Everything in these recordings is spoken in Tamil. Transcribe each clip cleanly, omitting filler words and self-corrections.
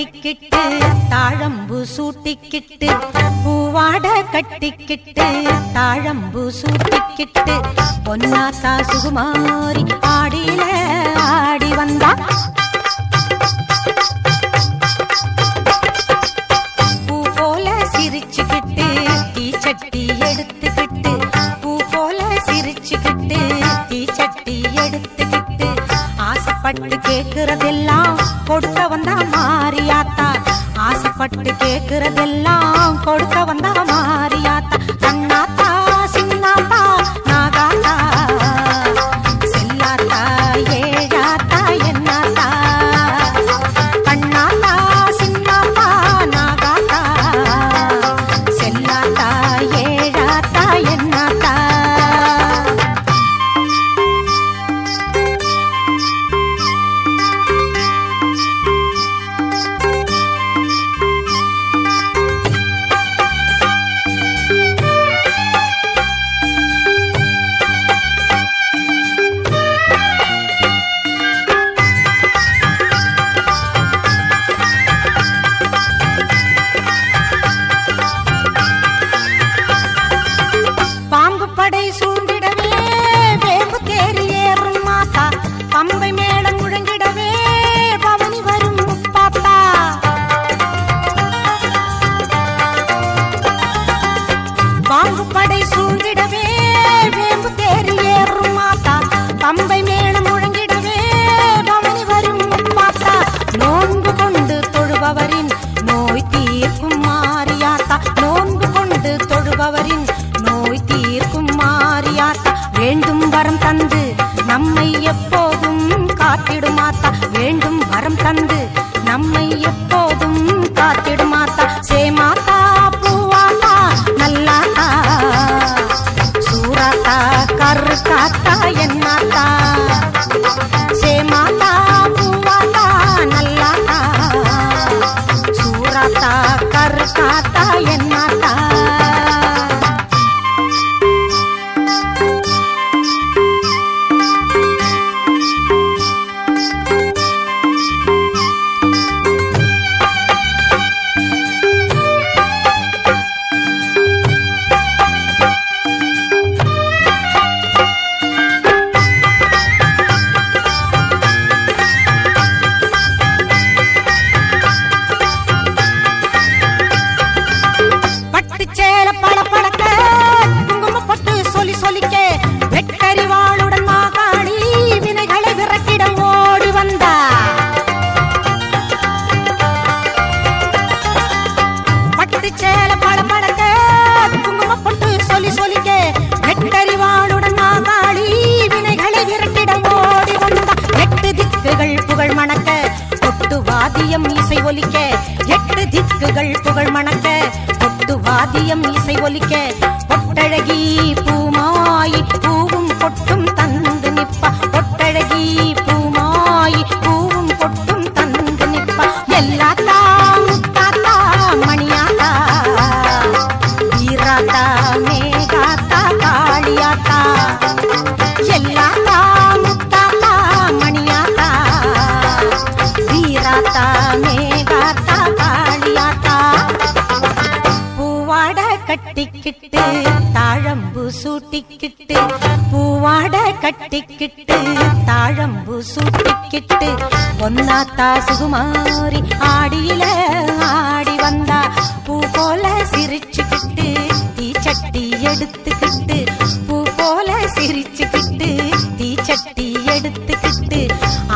கட்டிக்கிட்டு தாழம்பு சூட்டிக்கிட்டு பூவாட கட்டிக்கிட்டு தாழம்பு சூட்டிக்கிட்டு பொன்னாத்தா சுகுமாரி ஆடியில ஆடி வந்தா பூ போல சிரிச்சுக்கிட்டு தீச்சட்டி எடுத்துக்கிட்டு பூ போல சிரிச்சுக்கிட்டு தீச்சட்டி எடுத்துக்கிட்டு ஆசைப்பட்டு கேக்குறதெல்லாம் கொடுக்க வந்தா மாரியாத்தா ஆசைப்பட்டு கேக்குறதெல்லாம் கொடுக்க வந்தா மாரியாத்தா கண்ணாத்தா சின்னாத்தா நாகாத்தா செல்லாத்தா ஏழாத்தா என்னாத்தா கண்ணாத்தா சின்னாத்தா நாகாத்தா செல்லாத்தா ஏழாத்தா என்னாத்தா படை சூழ்ந்திடவே வேம்பு தேறி ஏறும் மாத்தா பம்பை மேளம் முழங்கிடவே பவனி வரும் முப்பாத்தா பாம்பு படை சூழ்ந்திடவே வேம்பு தேறி ஏறும் மாத்தா பம்பை மேளம் முழங்கிடவே பவனி வரும் முப்பாத்தா நோன்பு கொண்டு தொழுபவரின் நோய் தீர்க்கும் மாரியாத்தா நோன்பு கொண்டு தொழுபவரின் நோய் தீர்க்கும் மாரியாத்தா வேண்டும் வரம் தந்து நம்மை எப்போதும் காத்திடுமாத்தா வேண்டும் வரம் தந்து நம்மை எப்போதும் காத்திடுமாத்தா சேமாத்தா பூவாத்தா நல்லாத்தா சூராத்தா கருக்காத்தா என்னாத்தா சேமாத்தா பூவாத்தா நல்லாத்தா சூராத்தா கருக்காத்தா என்னாத்தா புகழ் மணக்க கொட்டு வாதியம் இசை ஒலிக்க எட்டு திக்குகள் புகழ் மணக்க கொட்டு வாதியம் இசை ஒலிக்க பொட்டழகி பூமாயி பூவும் பொட்டும் தந்து நிப்பா பொட்டழகி பூமாயி பூவும் பொட்டும் தந்து நிப்பா எல்லாத்தா முத்தாத்தா மணியாத்தா வீராத்தா மேகாத்தா காளியாத்தா எல்லாத்தா முத்தாத்தா மணியாத்தா வீராத்தா மேகாத்தா காளியாத்தா பூவாட கட்டிக்கிட்டு தாழம்பு சூட்டிக்கிட்டு பூவாட கட்டிக்கிட்டு தாழம்பு சூட்டிக்கிட்டு பொன்னாத்தா சுகுமாரி ஆடியில ஆடி வந்தா பூ போல சிரிச்சுக்கிட்டு தீச்சட்டி எடுத்துக்கிட்டு பூ போல சிரிச்சுக்கிட்டு தீச்சட்டி எடுத்துக்கிட்டு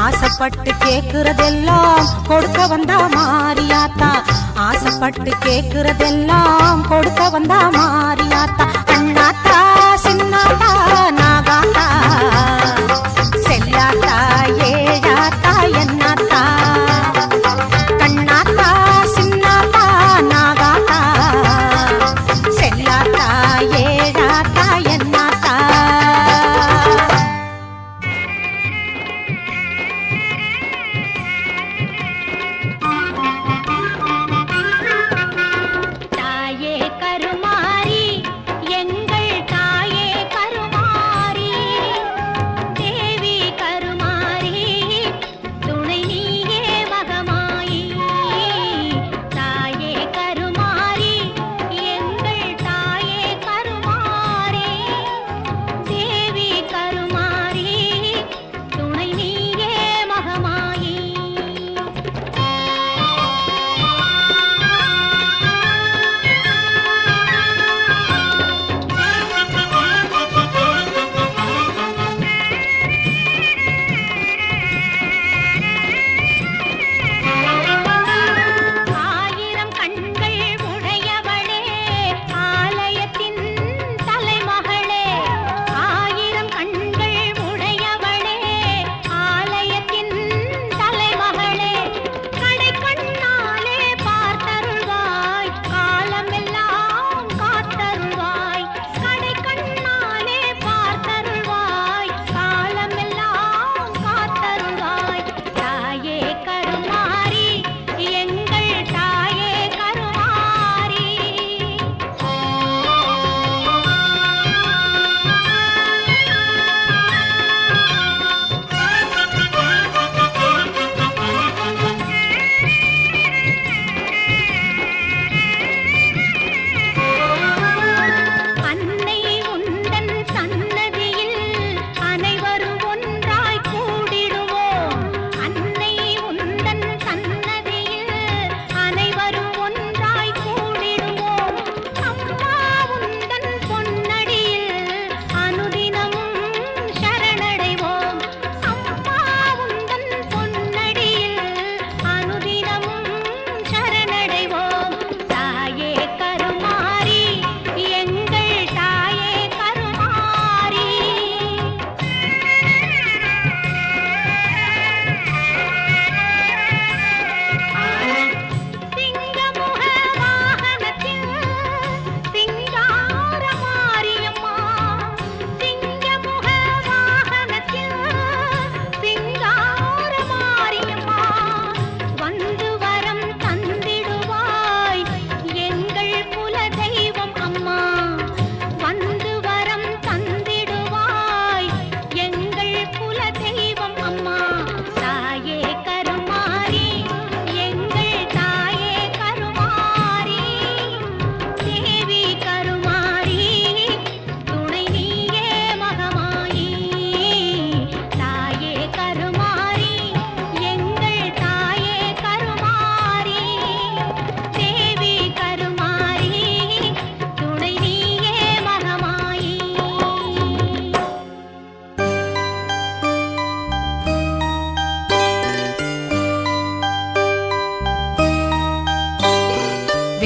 ஆசைப்பட்டு கேக்குறதெல்லாம் கொடுக்க வந்தா மாரியாத்தா ஆசைப்பட்டு கேக்குறதெல்லாம் கொடுக்க வந்தா மாரியாத்தா கண்ணாத்தா சின்னாத்தா நாகாத்தா செல்லாத்தா ஏழாத்தா என்னாத்தா கண்ணாத்தா சின்னாத்தா நாகாத்தா செல்லாத்தா ஏழாத்தா என்னாத்தா தாயே கருமாரி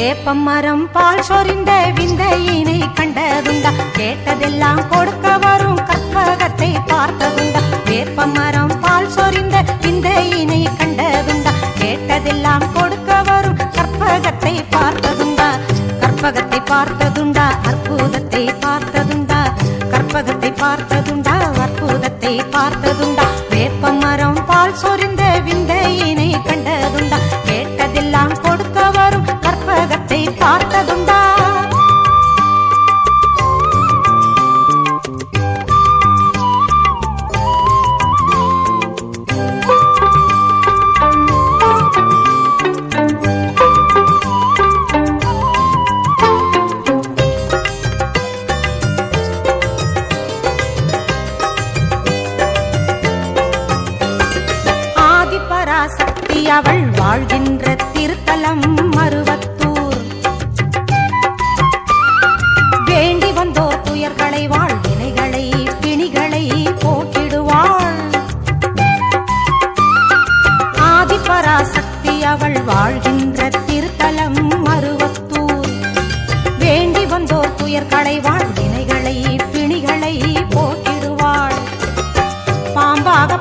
வேப்பம் மரம் பால் சொரிந்த விந்தையினை கண்டதுண்டா கேட்டதெல்லாம் கொடுக்க வரும் கற்பகத்தை பார்த்ததுண்டா வேப்பம் மரம் பால் சொரிந்த விந்தையினை கண்டதுண்டா கேட்டதெல்லாம் கொடுக்க வரும் கற்பகத்தை பார்த்ததுண்டா கற்பகத்தை பார்த்ததுண்டா அற்புதத்தை பார்த்ததுண்டா கற்பகத்தை பார்த்ததுண்டா அற்புதத்தை பார்த்ததுண்டா வேப்பம் மரம் பால் சொரிந்த விந்தையினை கண்டதுண்டா கேட்டதெல்லாம் கொடுக்க வரும் கற்பகத்தை பார்த்ததுண்டா ஆதிபராசக்தி அவள் வாழ்கின்ற திருத்தலம் மருவத்தூர் வேண்டி வந்தோர் துயர்களை வாழ்வினைகளை பிணிகளை போக்கிடுவாள் ஆதிபராசக்தி அவள் வாழ்கின்ற திருத்தலம் மருவத்தூர் வேண்டி வந்தோர் துயர்களை வாழ்வினைகளை பிணிகளை போக்கிடுவாள் பாம்பாக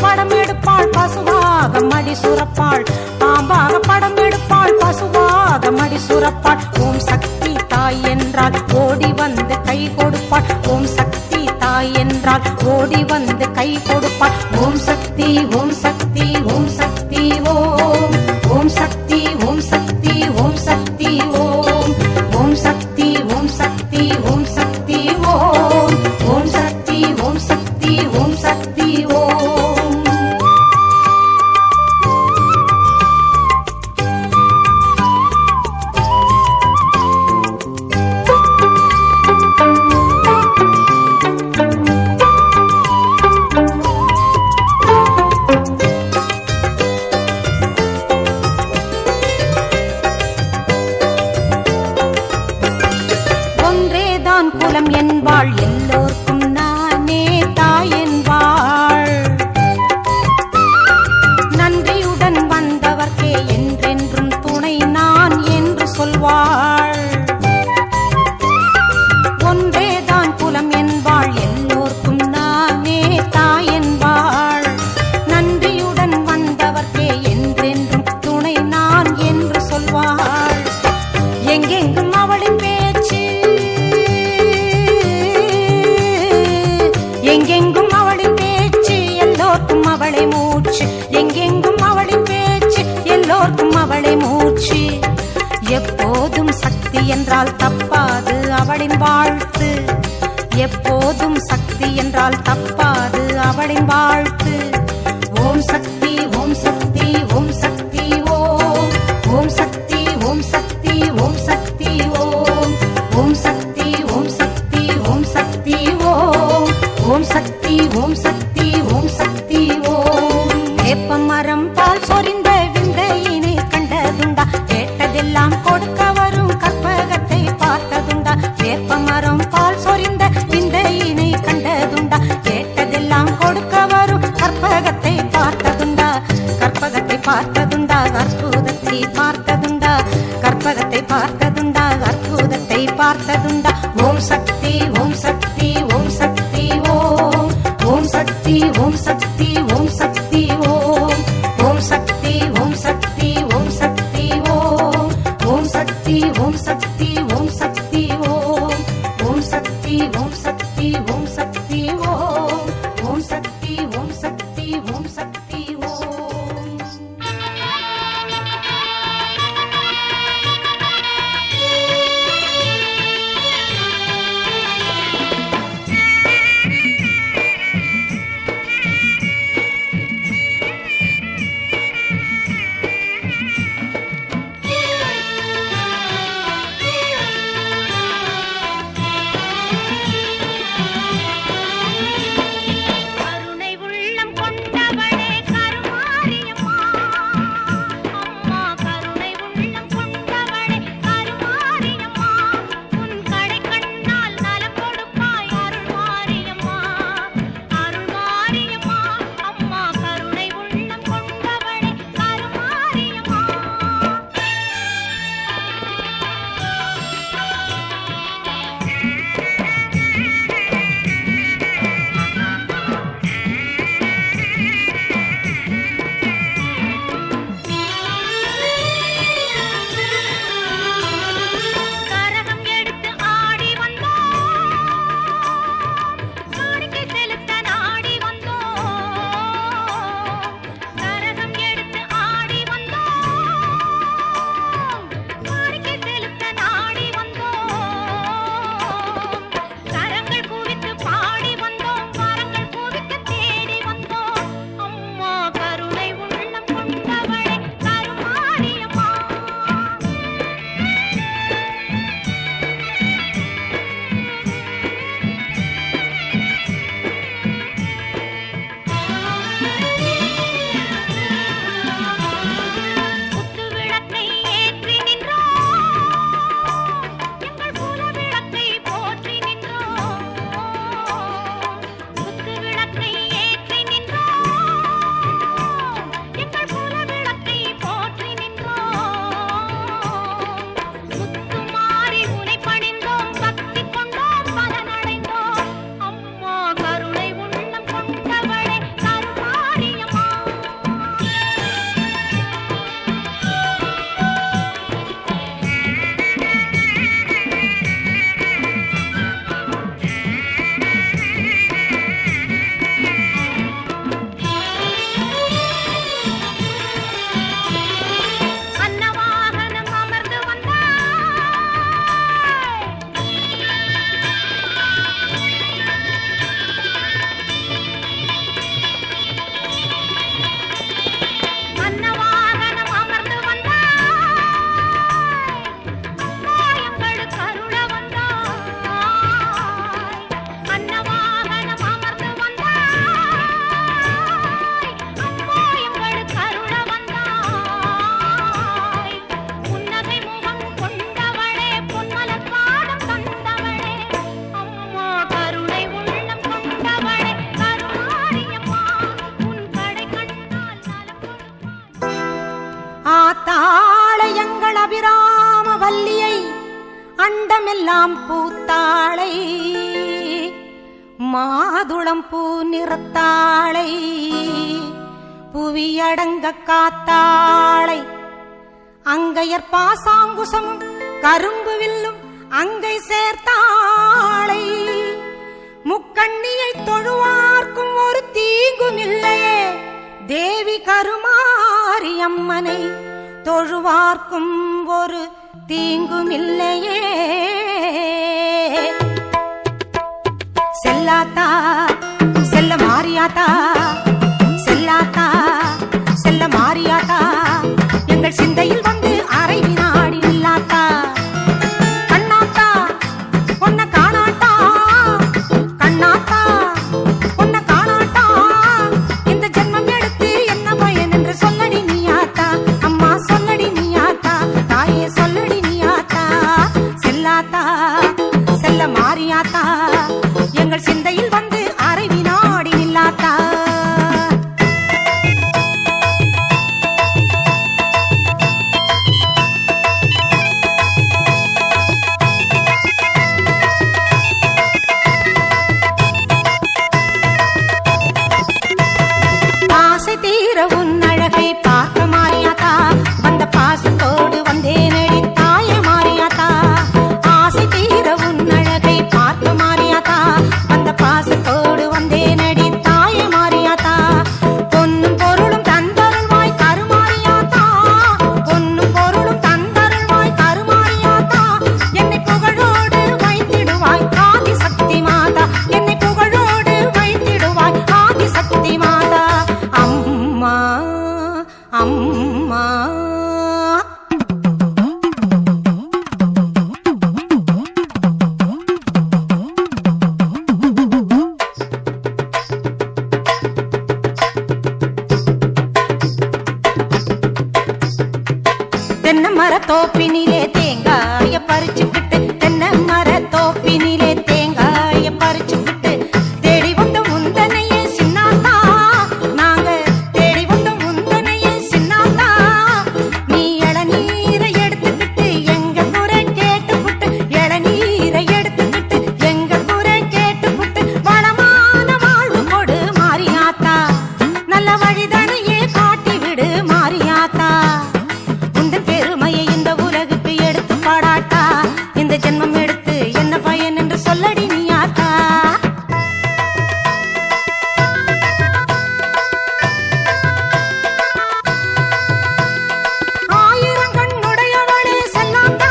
படம் எடுப்பாள் பசுவாக மடி சுரப்பாள் பாம்பாக படம் எடுப்பாள் பசுவாக மடி சுரப்பாள் ஓம் சக்தி தாய் என்றால் ஓடி வந்து கை கொடுப்பாள் ஓம் சக்தி தாய் என்றால் ஓடி வந்து கை கொடுப்பாள் ஓம் சக்தி ஓம் சக்தி ஓம் சக்தி ஓம் ஓம் சக்தி ஓம் சக்தி ஓம் சக்தி ஓம் ஓம் சக்தி ஓம் சக்தி ஓம் சக்தி ஓம் ஓம் சக்தி ஓம் சக்தி ஓம் சக்தி ஓம் குலம் என்பாள் எல்லோர்க்கும் நானே தாய் என்பாள் நன்றியுடன் வந்தவர்க்கே என்றென்றும் துணை நான் என்று சொல்வாள் ஒன்றேதான் குலம் என்பாள் எல்லோர்க்கும் நானே தாய் என்பாள் நன்றியுடன் வந்தவர்க்கே என்றென்றும் துணை நான் என்று சொல்வாள் எங்கெங்கும் அவளின் பேச்சு எங்கெங்கும் அவளின் பேச்சு எல்லோர்க்கும் அவளை மூச்சு எங்கெங்கும் அவளின் பேச்சு எல்லோர்க்கும் அவளை மூச்சு எப்போதும் சக்தி என்றால் தப்பாது அவளின் வாழ்த்து எப்போதும் சக்தி என்றால் தப்பாது அவளின் வாழ்த்து ஓம் சக்தி ஓம் சக்தி ஓம் சக்தி ஓம் ஓம் சக்தி ஓம் சக்தி ஓம் சக்தி ஓம் ஓம் சக்தி ஓம் சக்தி ஓம் சக்தி ஓம் ஓம் சக்தி ஓம் சக்தி ஓம் சக்தி ஓம் வேப்பம் மரம் பால் சொரிந்த விந்தையினை கண்டதுண்டா கேட்டதெல்லாம் கொடுக்க வரும் கற்பகத்தை பார்த்ததுண்டா வேப்பம் மரம் பால் சொரிந்த விந்தையினை கண்டதுண்டா கேட்டதெல்லாம் கொடுக்க வரும் கற்பகத்தை பார்த்ததுண்டா கற்பகத்தை பார்த்ததுண்டா அற்புதத்தை பார்த்ததுண்டா கற்பகத்தை பார்த்ததுண்டா அற்புதத்தை பார்த்ததுண்டா ஓம் சக்தி ஓம் சக்தி ஓம் சக்தி ஓம் ஓம் சக்தி ஓம் சக்தி ஓம் சக்தி ஓம் ஓம் சக்தி ஓம் சக்தி ஓம் சக்தி ஓம் ஓம் சக்தி ஓம் சக்தி ஓம் சக்தி ஓம் ஓம் சக்தி ஓம் சக்தி ஓம் சக்தி ஓம் ஓம் சக்தி ஓம் சக்தி ஓம் சக்தி ஓம் எல்லாம் பூத்தாளை மாதுளம் பூ நிறத்தாளை புவியடங்க காத்தாளை அங்கையர் பாசாங்குசமும் கரும்பு வில்லும் அங்கை சேர்த்தாளை முக்கண்ணியை தொழுவார்க்கும் ஒரு தீங்கும் இல்லையே தேவி கருமாரி அம்மனை தொழுவார்க்கும் ஒரு தீங்கும் இல்லையே செல்லாத்தா செல்ல மாரியாத்தா செல்லாத்தா செல்ல மாரியாத்தா எங்கள் சிந்தையில் வந்து அரை வினாடி நில்லாத்தா கண்ணாத்தா பொன்ன காணாட்டா கண்ணாத்தா பொன்ன காணாட்டா இந்த ஜென்மம் எடுத்து என்ன பயன் என்று சொல்லடி நீயாத்தா அம்மா சொல்லடி நீயாத்தா தாயே சொல்லடி நீயாத்தா செல்லாத்தா செல்ல மாரியாத்தா எங்கள் சிந்தையில் வந்து அரை வினாடி நில்லாத்தா ஆசை தீர உன் அழகை பார்க்க மாரியாத்தா வந்த பாசத்தோடு வந்தேனடி தாயே மாரியாத்தா ஆசை தீர உன் அழகை பார்க்க மாரியாத்தா வந்த பாசத்தோடு வந்தேனடி தாயே மாரியாத்தா பொன்னும் பொருளும் தந்தருள்வாய் கருமாரியாத்தா பொன்னும் பொருளும் தந்தருள்வாய் கருமாரியாத்தா என்னை புகழோடு வைத்திடுவாய் ஆதி சக்தி மாதா என்னை புகழோடு வைத்திடுவாய் ஆதி சக்தி மாதா அம்மா அம்மா தென்னை மர தோப்பினிலே தேங்காய பறிச்சுக்கிட்டு தென்னை மர தோப்பினிலே தேங்காய பறிச்சுக்கிட்டு தேடி வந்த முந்தனையே சின்னாத்தா நாங்க தேடி வந்த முந்தனையே சின்னாத்தா நீ இளநீரை எடுத்துக்கிட்டு எங்க குறை கேட்டுக்கிட்டு இளநீரை எடுத்துக்கிட்டு எங்க குறை கேட்டுக்கிட்டு வளமான வாழ்வு கொடு மாரியாத்தா நல்ல வழிதனையே காட்டி விடு மாரியாத்தா உந்தன் பெருமையை இந்த உலகுக்கு எடுத்து பாடாட்டா இந்த ஜென்மம் எடுத்து என்ன பயன் என்று சொல்லடி நீயாத்தா ஆயிரம் கண்ணுடையவளே செல்லாத்தா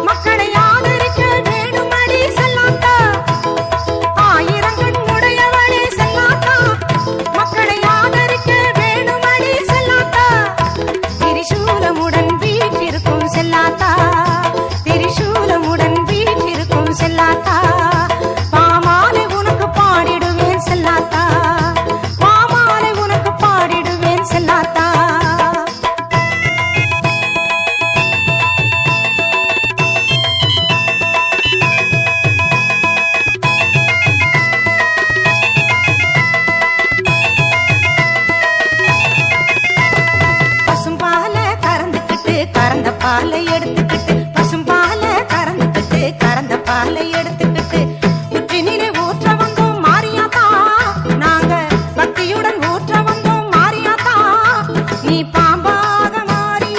மக்களை ஆதரிக்க வேணுமடி செல்லாத்தா ஆயிரம் கண்ணுடையவளே செல்லாத்தா மக்களை ஆதரிக்க வேணுமடி செல்லாத்தா திரிசூலமுடன் வீற்றிருக்கும் செல்லாத்தா திரிசூலமுடன் வீற்றிருக்கும் செல்லாத்தா பாமாலை உனக்கு பாடிடுவேன் செல்லாத்தா பாமாலை உனக்கு பாடிடுவேன் செல்லாத்தா பசும்பால கறந்துக்கிட்டு கறந்த பாலை எடுத்துக்கிட்டு பசும்பால கறந்துக்கிட்டு கறந்த பாலை எடுத்துக்கிட்டு உற்றினிலே ஊற்ற வந்தோம் மாரியாத்தா நாங்க பக்தியுடன் ஊற்ற வந்தோம் மாரியாத்தா நீ பாம்பாக மாறி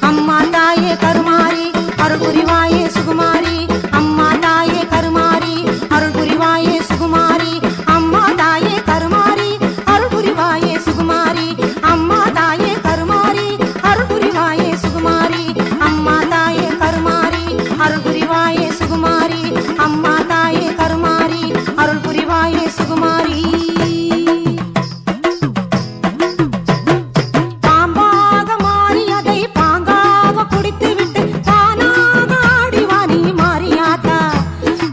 அம்மா தாயே கருமாரி அருள் புரிவாயே சுகுமாரி அம்மா தாயே கருமாரி அருள் புரிவாயே சுகுமாரி அம்மா தாயே கருமாரி அருள் புரிவாயே சுகுமாரி அம்மா தாயே கருமாரி அருள் புரிவாயே சுகுமாரி அம்மா தாயே கருமாரி அருள் புரிவாயே சுகுமாரி அம்மா தாயே கருமாரி அருள் புரிவாயே சுகுமாரி பாம்பாக மாறி அதை பாங்காக குடித்து விட்டு தானாக ஆடிவா நீ மாரியாத்தா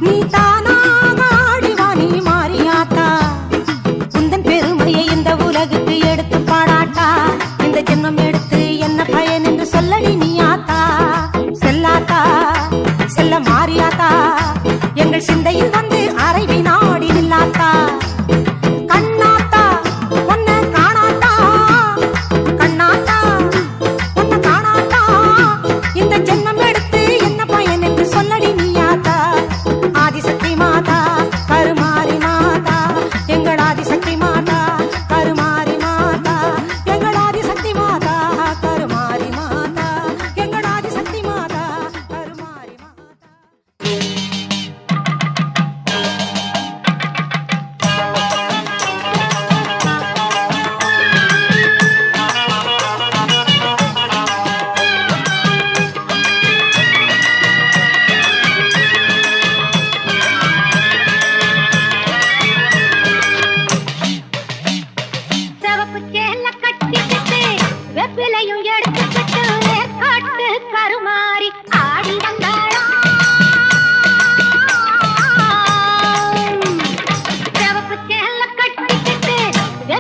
நீ தானாக ஆடிவா நீ மாரியாத்தா உந்தன் பெருமையை இந்த உலகுக்கு எடுத்து பாடாட்டா இந்த ஜென்மம்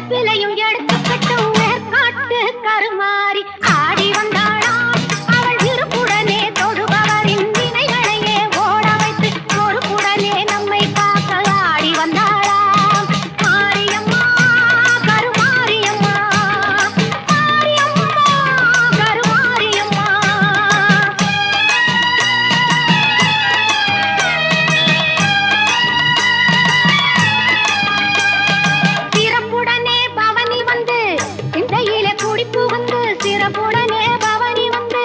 வெப்பிலையும் எடுத்துக்கட்டும் மேற்காட்டு கருமாறி ஆடி வந்தாளாம் அவள் இருப்புடனே தொழுபவரின் வினைகளையே ஓட வைத்து பொறுப்புடனே நம்மை காக்க ஆடி வந்தாளாம் மாரியம்மா கருமாரியம்மா மாரியம்மா கருமாரியம்மா சிறப்புடனே பவனி வந்து சிந்தையில குடிப்பு வந்து சிறப்புடனே பவனி வந்து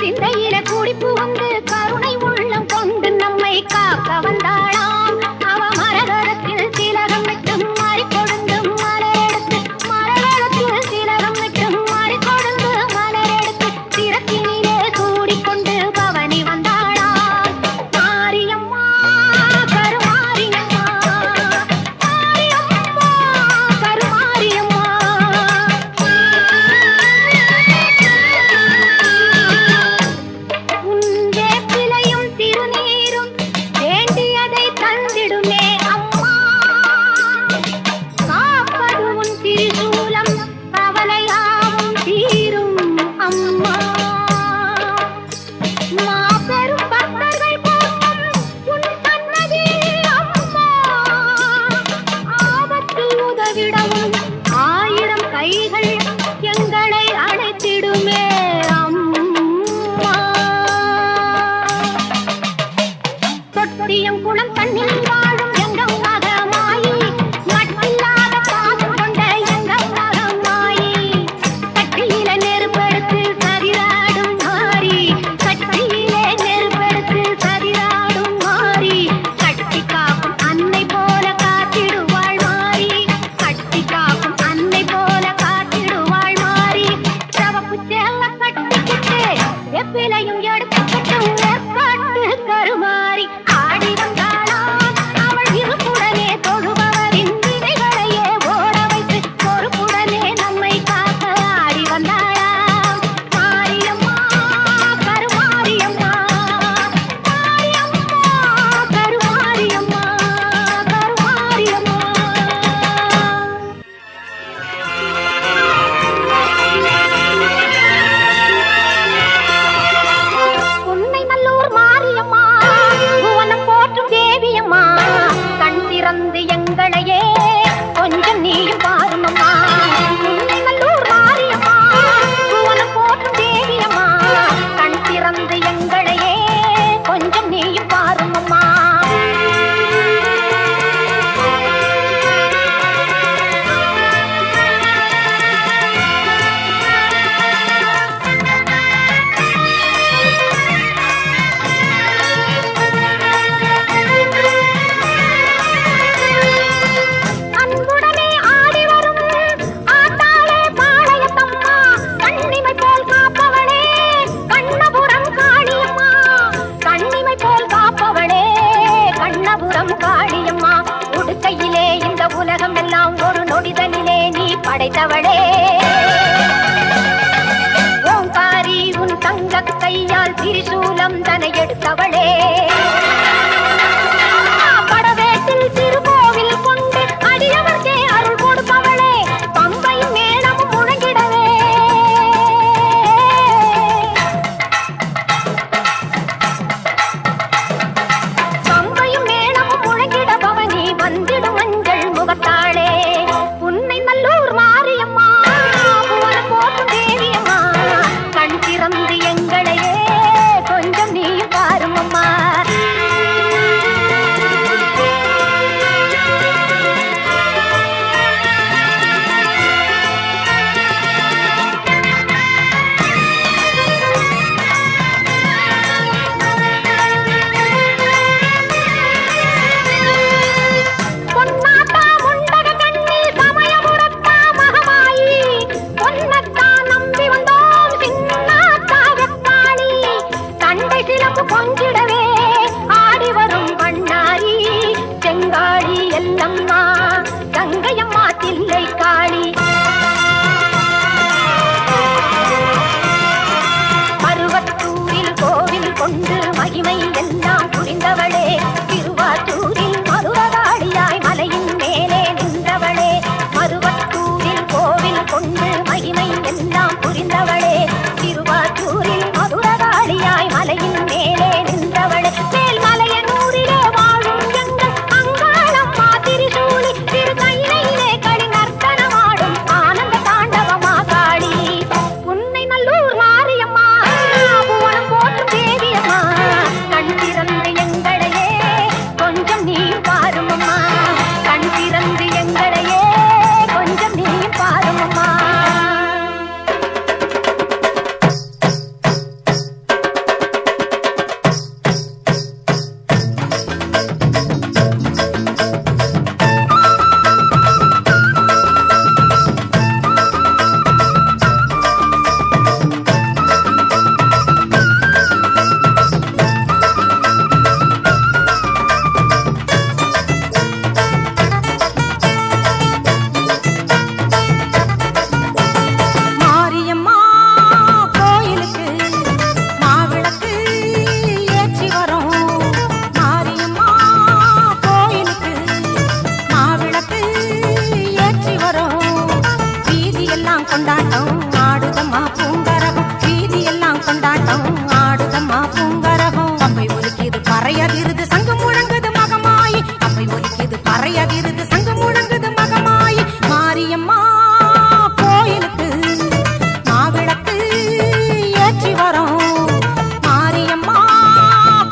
சிந்தையில குடிப்பு வந்து கருணை உள்ளம் கொண்டு நம்மை காக்க வந்தாளாம் அவ மரகரத்தில் திலகம் விட்டு மாறி கொடுந்து மலரெடுத்து மரகரத்தில் திலகம் விட்டு மாறி கொடுந்து மலரெடுத்து சிறப்பினிலே சூடிக்கொண்டு பவனி வந்தாளாம் மாரியம்மா கருமாரியம்மா மாரியம்மா கருமாரியம்மா உந்தே பிழையும் திருநீரும் வேண்டியதை தந்திடுமே அம்மா காப்பது உன் திரிசூலம் கவலையாவும் தீரும் அம்மா மாபெரும் பக்தர்கள் கூட்டம் உன் சன்னதி அம்மா ஆபத்தில் உதவிடவும் ஆயிரம் கைகள் எங்களை அழைத்திடுமே அம்மா தொட்டியம் குளம் தண்ணில் வாழும் எங்கள் மகமாயி மட்டில்லாத பாசம் கொண்ட எங்கள் மகமாயி கட்டியில நெருப்பெடுத்து சரிராடும் மாறி கட்டியிலே நெருப்பெடுத்து சரிராடும் மாறி கட்டி காக்கும் அன்னை போல காத்திடுவாள் மாறி கட்டி காக்கும் அன்னை போல காத்திடுவாள் மாறி சவப்பு சேல கட்டிக்கிட்டு வெப்பிலையும் எடுத்துக்கிட்டு மேற்காட்டு கருமாறி ஆடி வந்தாளாம் அவள் இருப்புடனே தொழுபவரின் வினைகளையே ஓட வைத்து பொறுப்புடனே நம்மை காக்க ஆடி வந்தாளாம் மாரியம்மா கருமாரியம்மா மாரியம்மா கருமாரியம்மா கருமாரியம்மா உன்னை நல்லூர் மாரியம்மா புவனம் போற்றும் தேவியம்மா கண் திறந்து எங்களையே கொஞ்சம் நீயும் பாருமம்மா உன்னை நல்லூர் மாரியம்மா புவனம் போற்றும் தேவியம்மா கண் திறந்து எங்களையே கொஞ்சம் நீயும் பாருமம்மா அன்புடனே ஆடி வரும் ஆத்தாளே பாளையத்தம்மா கண்ணிமை போல் காப்பவளே கண்ணபுரம் காளியம்மா கண்ணிமை போல் காப்பவளே கண்ணபுரம் காளியம்மா உடுக்கையிலே இந்த உலகம் எல்லாம் ஒரு நொடிதனிலே நீ படைத்தவளே ஓங்காரி உன் தங்க கையால் திரிசூலம் தனை எடுத்தவளே படவேட்டில் திருக்கோவில் கொண்டு அடியவர்க்கே அருள் கொடுப்பவளே பம்பையும் மேளமும் முழங்கிடவே பம்பையும் மேளமும் முழங்கிட பவனி வந்திடும் மஞ்சள் முகத்தாளே உன்னை நல்லூர் மாரியம்மா கொண்டாட்டம் ஆடுதம்மா பூங்கரகம் வீதி எல்லாம் கொண்டாட்டம் ஆடுதம்மா பூங்கரகம் பம்பை ஒலிக்குது பறையதிருது சங்கு முழங்குது மகமாயி பம்பை ஒலிக்குது பறையதிருது சங்கு முழங்குது மகமாயி மாரியம்மா கோயிலுக்கு மாவிளக்கு ஏற்றி வரோம் மாரியம்மா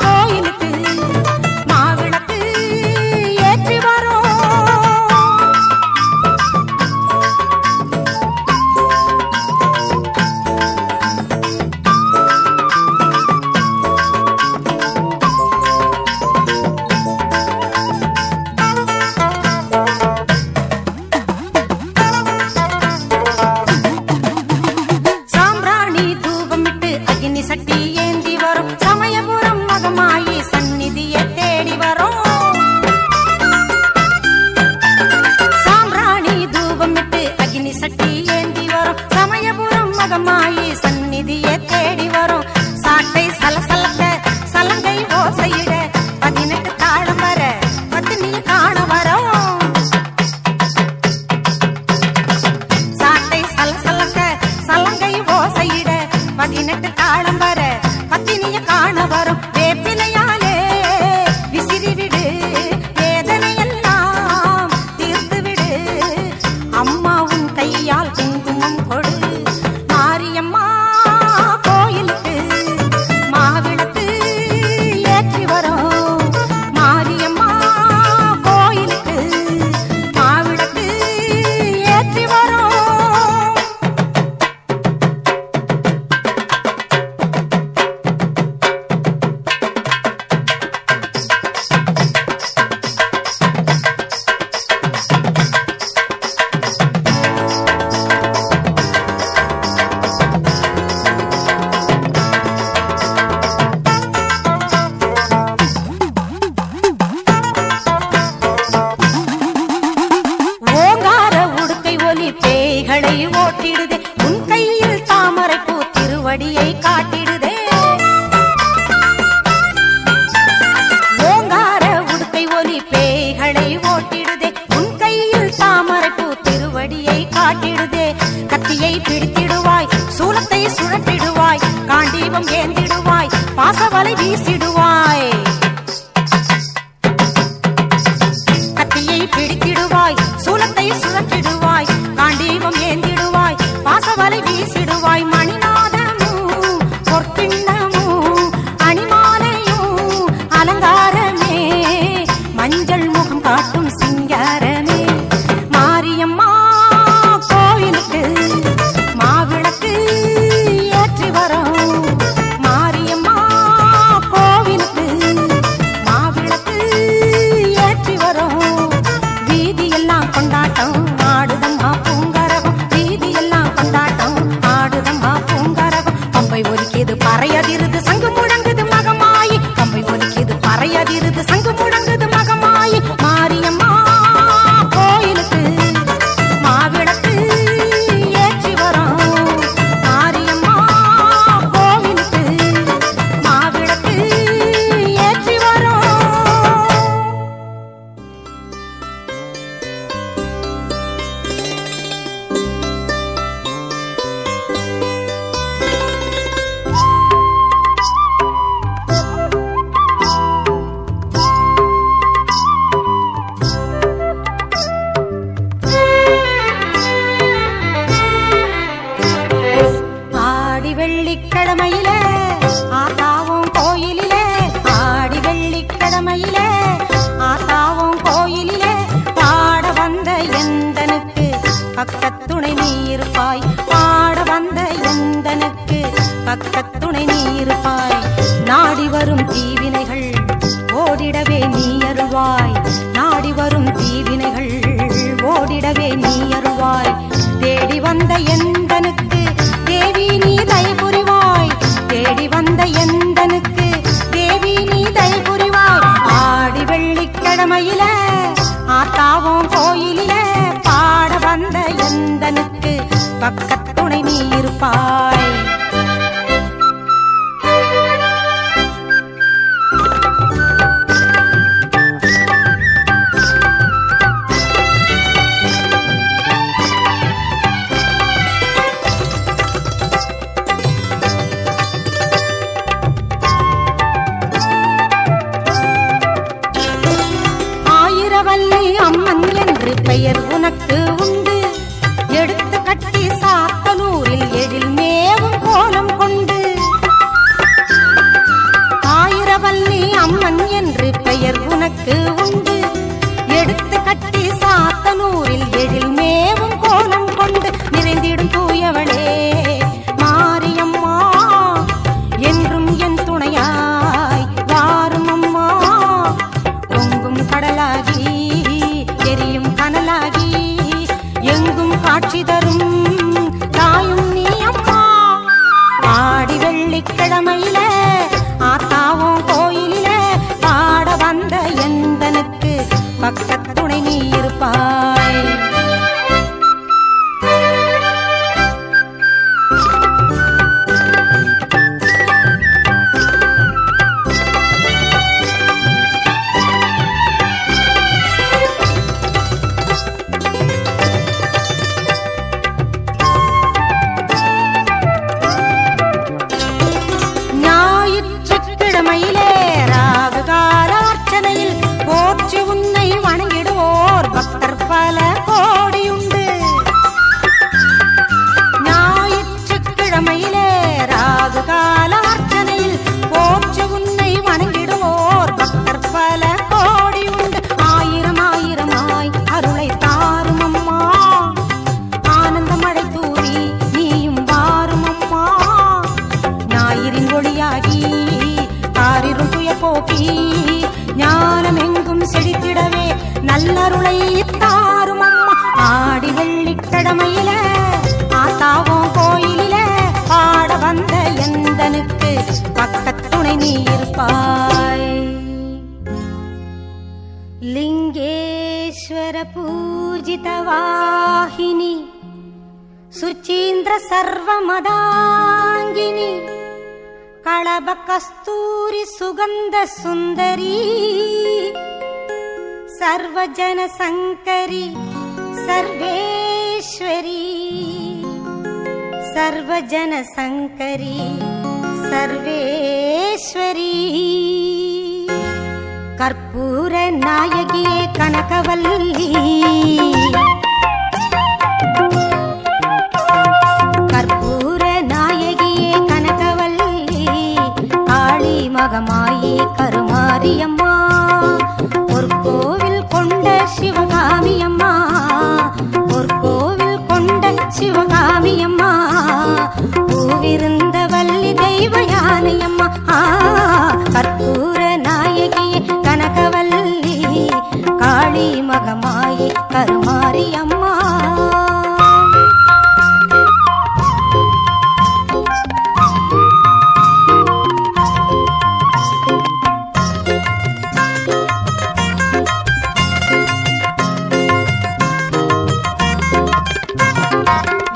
கோயிலுக்கு மாவிளக்கு ஏற்றி வரோம் சட்டி ஏந்தி வரும் சமயபுரம் மகமாயி சந்நிதியை தேடி வரும் சாம்பிராணி தூபமிட்டு அக்னி சட்டி ஏந்தி வரும் சமயபுரம் மகமாயி சந்நிதியை தேடி வரும் சாட்டை சலசலக்க சலங்கை ஓசையிட 18 தாளம் வர பத்தினிய காண வரும் சாட்டை சலசலக்க சலங்கை ஓசையிட 18 தாளம் வர பத்தினிய காண வரும் வேப்பிலையாலே விசிறி விடு வேதனையெல்லாம் தீர்த்து விடு அம்மா உன் கையால் குங்குமம் கொடு மாரியம்மா கோயிலுக்கு மாவிளக்கு ஏற்றி வரும் மாரியம்மா கோயிலுக்கு மாவிளக்கு ஏற்றி வரும் பேய்களை ஓட்டிடுதே உன் கையில் தாமரை பூ திருவடியை காட்டிடுதே ஓங்கார உடுக்கை ஒலி பேய்களை ஓட்டிடுதே உன் கையில் தாமரை பூ திருவடியை காட்டிடுதே கத்தியை பிடித்திடுவாய் சூலத்தை சுழற்றிடுவாய் காண்டீபம் ஏந்திடுவாய் பாசவலை வீசிடுவாய் கத்தியை பிடித்திடுவாய் சூலத்தை சுழற்றிடுவாய் காண்டீபம் ஏந்திடுவாய் பாசவலை வீசிடுவாய் மணிநாதமும் பொற்கிண்ணமும் அணிமாலையும் அலங்காரமே மஞ்சள் முகம் காட்டும் சிங்காரமே மாரியம்மா கோயிலுக்கு மாவிளக்கு ஏற்றி வரோம் மாரியம்மா கோவிலுக்கு மாவிளக்கு ஏற்றி வரோம் வீதி எல்லாம் கொண்டாட்டம் ஆடுதம்மா பூங்கரகம் வீதி எல்லாம் கொண்டாட்டம் ஆடுதம்மா பூங்கரகம் பம்பை ஒலிக்குது பறையதிருது சங்கு முழங்குது மகமாயி பம்பை ஒலிக்குது பறையதிருது சங்கு முழங்குது மகமாயி மாரியம்மா கோயிலுக்கு மாவிளக்கு ஏற்றி வரோம் மாரியம்மா கோவிலுக்கு மாவிளக்கு ஏற்றி வரோம் ஆடி வெள்ளிக்கிழமையிலே ஆத்தாவும் கோயிலிலே ஆடி வெள்ளிக்கிழமையிலே ஆத்தாவும் கோயிலிலே பாட வந்த எந்தனுக்கு பக்கத்துணை நீ இருப்பாய் பாட வந்த எந்தனுக்கு பக்கத்துணை நீ இருப்பாய் நாடி வரும் தீவினைகள் ஓடிடவே நீ அருள்வாய் நாடி வரும் தீவினைகள் ஓடிடவே நீ அருள்வாய் தேடி வந்த எந்தனுக்கு தேவி நீ தயை புரிவாய் தேடி வந்த எந்தனுக்கு தேவி நீ தயை புரிவாய் ஆடி வெள்ளிக்கிழமையில ஆத்தாவும் கோயிலில பாட வந்த எந்தனுக்கு பக்கத்துணை நீ இருப்பாய் காட்சி தரும் தாயும் நீ அம்மா. ஆடி வெள்ளிக்கிழமையில ஆத்தாவும் கோயிலில பாட வந்த எந்தனுக்கு பக்கத்து துணை நீ இருப்பாய். ஞாயிற்றுக்கிழமையிலே ராகு கால அர்ச்சனையில் போற்றி உன்னை வணங்கிடுவோர் பக்தர் பல கோடியுண்டு. ஞாயிற்றுக்கிழமையிலே ராகு கால அர்ச்சனையில் போற்றி உன்னை வணங்கிடுவோர் பக்தர் பல கோடியுண்டு. ஆயிரம் ஆயிரமாய் அருளை தாரும் அம்மா, ஆனந்த மழை தூவி நீயும் வாரும் அம்மா. ஞாயிறின் ஒளியாகி ஆரிரும் துய போக்கி ஞானம் எங்கும் செழித்திடவே நல்லருளை தாரும் அம்மா. ஆடி வெள்ளிக்கிழமையில ஆத்தாவும் கோயிலில பாட வந்த எந்தனுக்கு பக்கத்துணை நீ இருப்பாய். லிங்கேஸ்வர பூஜித வாஹினி சுச்சீந்திர சர்வமதாங்கினி களப கஸ்தூரி சுகந்த சுந்தரி சர்வஜன சங்கரி சர்வேஸ்வரி சர்வஜன சங்கரி சர்வேஸ்வரி. கற்பூர நாயகியே கனகவல்லி, கற்பூர நாயகியே கனகவல்லி, காளி மகமாயி கருமாரியம்மா, ஒரு கோவில் கொண்ட சிவகாமியம்மா, ஒரு கோவில் கொண்ட சிவகாமியம்மா, பூவிருந்த வள்ளி தெய்வ யானையம்மா. கற்பூர நாயகியே கனகவல்லி, காளி மகமாயி கருமாரியம்மா.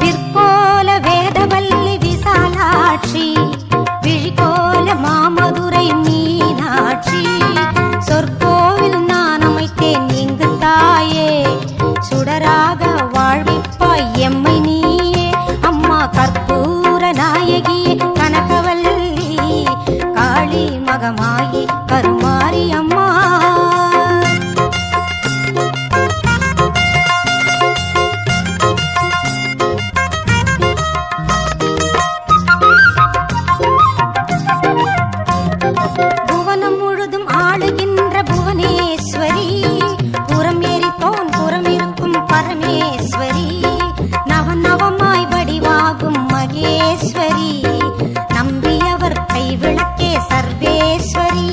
விற்கோல வேதவல்லி விசாலாட்சி, விழிகோல மாமதுரை மீனாட்சி, சொற்கோவில் நான் அமைத்தேன் இங்கு தாயே, சுடராக வாழ்விப்பாய் எம்மை நீயே அம்மா. கற்பூர நாயகியே கனகவல்லி, காளி மகமாயி கருமாரியம்மா. புவனம் முழுதும் ஆளுகின்ற புவனேஸ்வரி, புறம் ஏறித்தோன் புறம் இருக்கும் பரமேஸ்வரி, நவநவமாய் வடிவாகும் மகேஸ்வரி, நம்பியவர் கைவிளக்கே சர்வேஸ்வரி.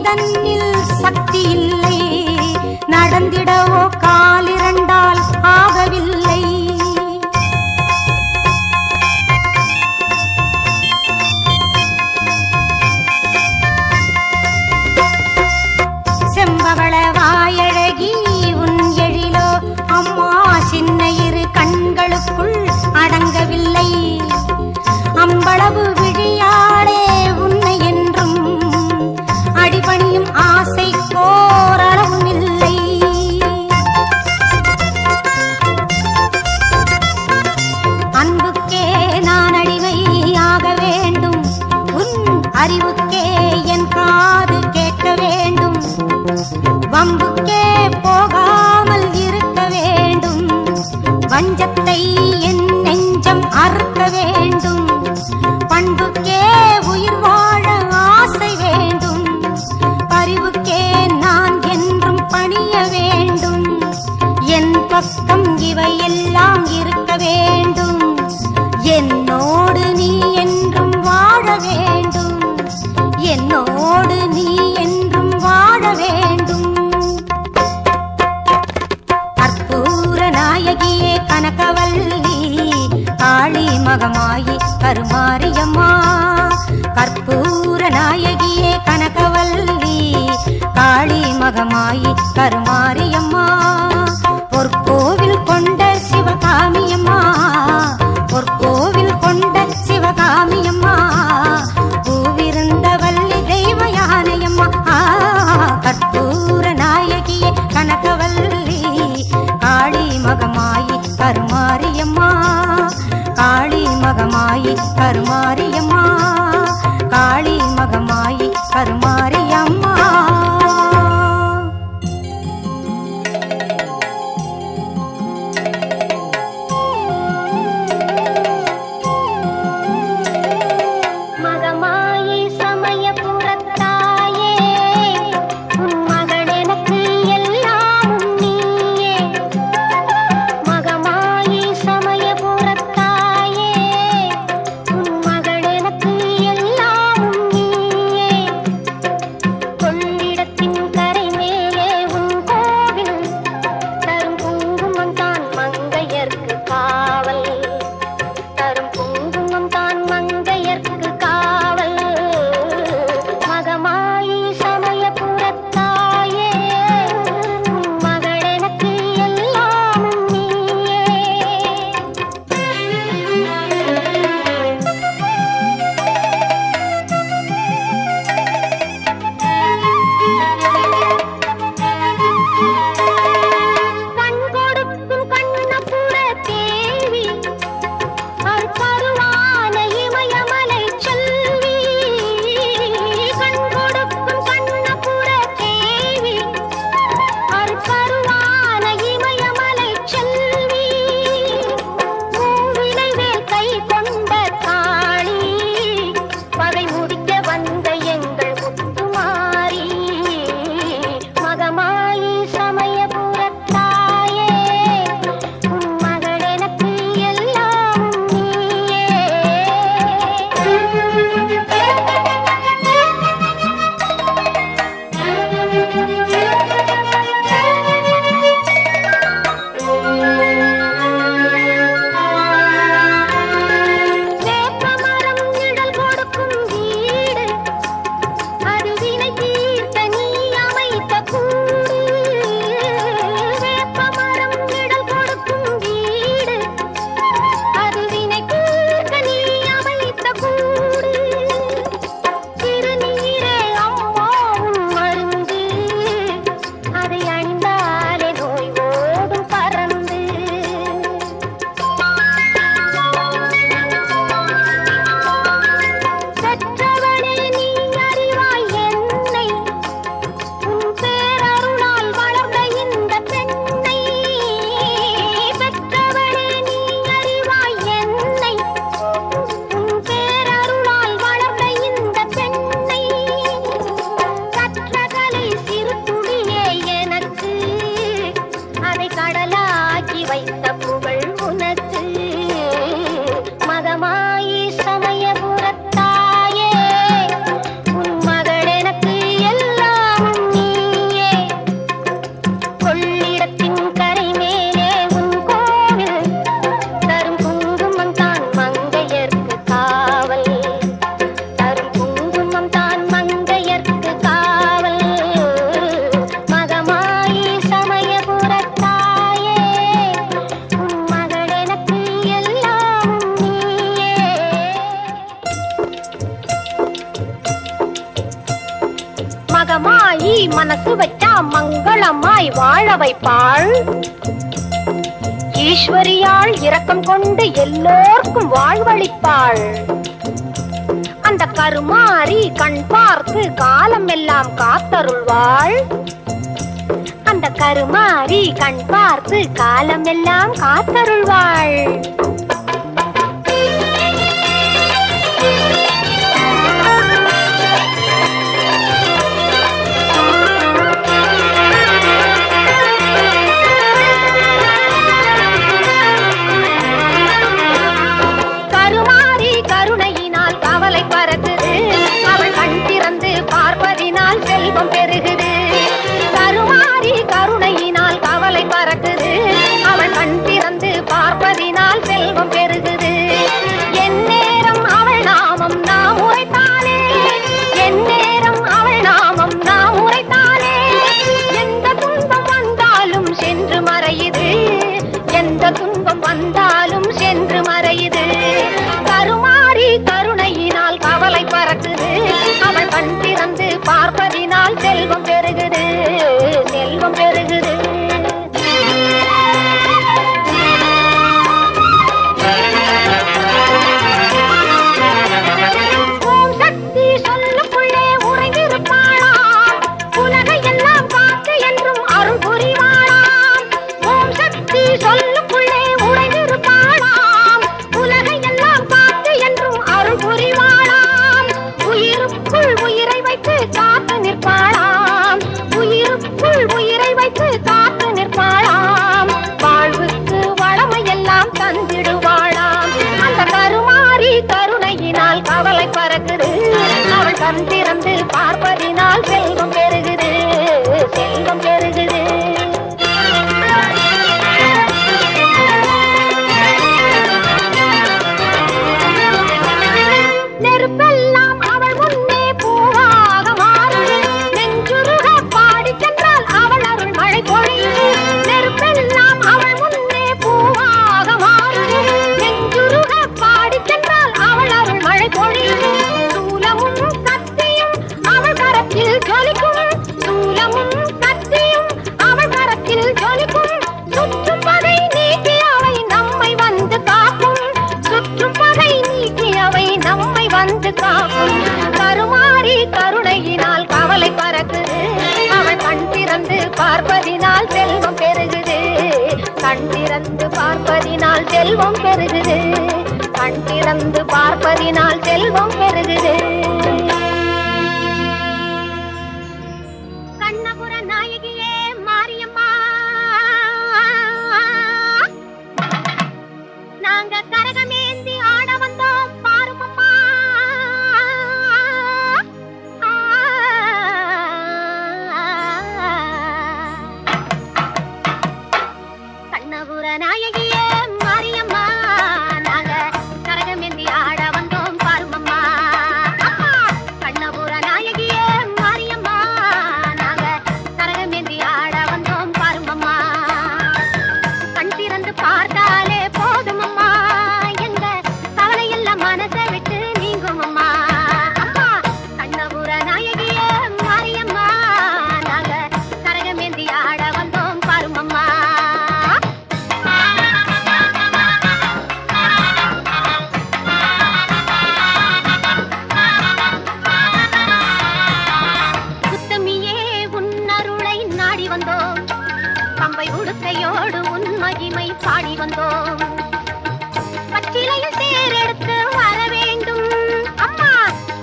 தன்னில் சக்தி இல்லை, நடந்திடவோ காலிரண்டால் ஆகவில்லை. செம்பவள வாயழகி உன் எழிலோ அம்மா சின்ன இரு கண்களுக்குள் அடங்கவில்லை. அம்பளவு விழியாளே உன்னை என்றும் அடிபணியும் ஆசை கோரளவும் இல்லை. அன்புக்கே நான் அடிமையாக வேண்டும், உன் அறிவுக்கே என் காது கேட்க வேண்டும். வம்புக்கே போகாமல் இருக்க வேண்டும், வஞ்சத்தை என் நெஞ்சம் அறுக்க வேண்டும். பண்புக்கே உயிர் வாழ ஆசை வேண்டும், பரிவுக்கே நான் என்றும் பணிய வேண்டும். என் பக்கம் இவையெல்லாம் இருக்க வேண்டும், என்னோடு நீ என்றும் வாழ வேண்டும், என்னோடு நீ என்றும் வாழ வேண்டும். கற்பூர நாயகியே கனகவல்லி காளி மகமாயி கருமாரியம்மா. கற்பூர நாயகியே கனகவல்லி காளி மகமாயி கருமாரியம்மா. பொற்கோவில் கொண்ட சிவகாமியம்மா, பொற்கோவில் கொண்ட சிவகாமியம்மா. பூவிருந்த வள்ளி தெய்வ யானையம்மா. கற்பூர நாயகியே கனகவல்லி காளி மகமாயி கருமாரியம்மா. காளி மகமாயி கருமாரியம்மா. காளி மகமாயி கருமாரியம்மா. தாயி மனசு வச்சா மங்களமாய் வாழ வைப்பாள். ஈஸ்வரியாள் இரக்கம் கொண்டு எல்லோர்க்கும் வாழ்வளிப்பாள். அந்த கருமாரி கண் பார்த்து காலம் எல்லாம் காத்தருள்வாள். அந்த கருமாரி கண் பார்த்து காலம் எல்லாம் காத்தருள்வாள். செல்வம் பெருகுது. கருமாரி கருணையினால் கவலை பறக்குது. அவள் கண் திறந்து பார்ப்பதினால் செல்வம் பெருகுது. எந்நேரம் அவள் நாமம் நாம் உரைத்தாலே, எந்நேரம் அவள் நாமம் நாம் உரைத்தாலே, எந்த துன்பம் வந்தாலும் சென்று மறையுது. எந்த துன்பம் வந்தாலும் சென்று மறையுது. கருமாரி கருணையினால் கவலை பறக்குது. அவள் கண் திறந்து பார்ப்பதினால் செல்வம் பெருகுது. செல்வம் பெருகுது. ஓம் சக்தி சொல்லுக்குள்ளே உறைந்திருப்பாளாம். உலகை எல்லாம் காத்து என்றும் அருள் புரிவாளாம். ஓம் சக்தி சொல்லுக்குள்ளே உறைந்திருப்பாளாம். உலகை எல்லாம் காத்து என்றும் அருள் புரிவாளாம். உயிருக்குள் உயிரை வைத்து காத்து நிற்பாளாம். உயிருக்குள் உயிரை வைத்து காத்து நிற்பாளாம். வாழ்வுக்கு வளமையெல்லாம் தந்திடுவாளாம். அந்த கருமாரி கருணையினால் கவலை பறக்குது. அவள் கண் திறந்து பார்ப்பதினால் செல்வம் பெருகுது. செல்வம் பெருகுது. நெருப்பெல்லாம் அவள் முன்னே பூவாக மாறும். நெஞ்சுருக பாடி சென்றால் அவள் அருள் மழை பொழியும். நெருப்பெல்லாம் அவள் முன்னே பூவாக மாறும். நெஞ்சுருக பாடி சென்றால் அவள் அருள் மழை பொழியும். சூலமும் கத்தியும் அவள் கரத்தில் ஜொலிக்கும். சூலமும் கத்தியும் அவள் கரத்தில் ஜொலிக்கும். சுற்றும் பகை நீக்கி அவை நம்மை வந்து காக்கும். சுற்றும் பகை நீக்கி அவை நம்மை வந்து காக்கும். கருமாரி கருணையினால் கவலை பறக்குது. அவள் கண் திறந்து பார்ப்பதினால் செல்வம் பெருகுது. கண் திறந்து பார்ப்பதினால் செல்வம் பெருகுது. கண் திறந்து பார்ப்பதினால் செல்வம் பெருகுது. கண்ணபுர நாயகியே மாரியம்மா, நாங்க கரகமேந்தி ஆட வந்தோம் பாருமம்மா. கண்ணபுர நாயகியே மாரியம்மா, நாங்க கரகமேந்தி ஆட வந்தோம் பாருமம்மா. கண்ணபுர நாயகியே மாரியம்மா, நாங்க கரகமேந்தி ஆட வந்தோம் பாருமம்மா. கண் திறந்து பார்த்தாலே போதும் அம்மா, எங்க கவலை எல்லாம் மனசை விட்டு நீங்கும் அம்மா. அம்மா கண்ணபுர நாயகியே மாரியம்மா, நாங்க கரகமேந்தி ஆட வந்தோம் பாருமம்மா. உத்தமியே உன் அருளை நாடி வந்தோம். பம்பை உடுக்கையோடு உன் மகிமை பாடி வந்தோம். பச்சிலையில் தேரெடுத்து வர வேண்டும் அம்மா,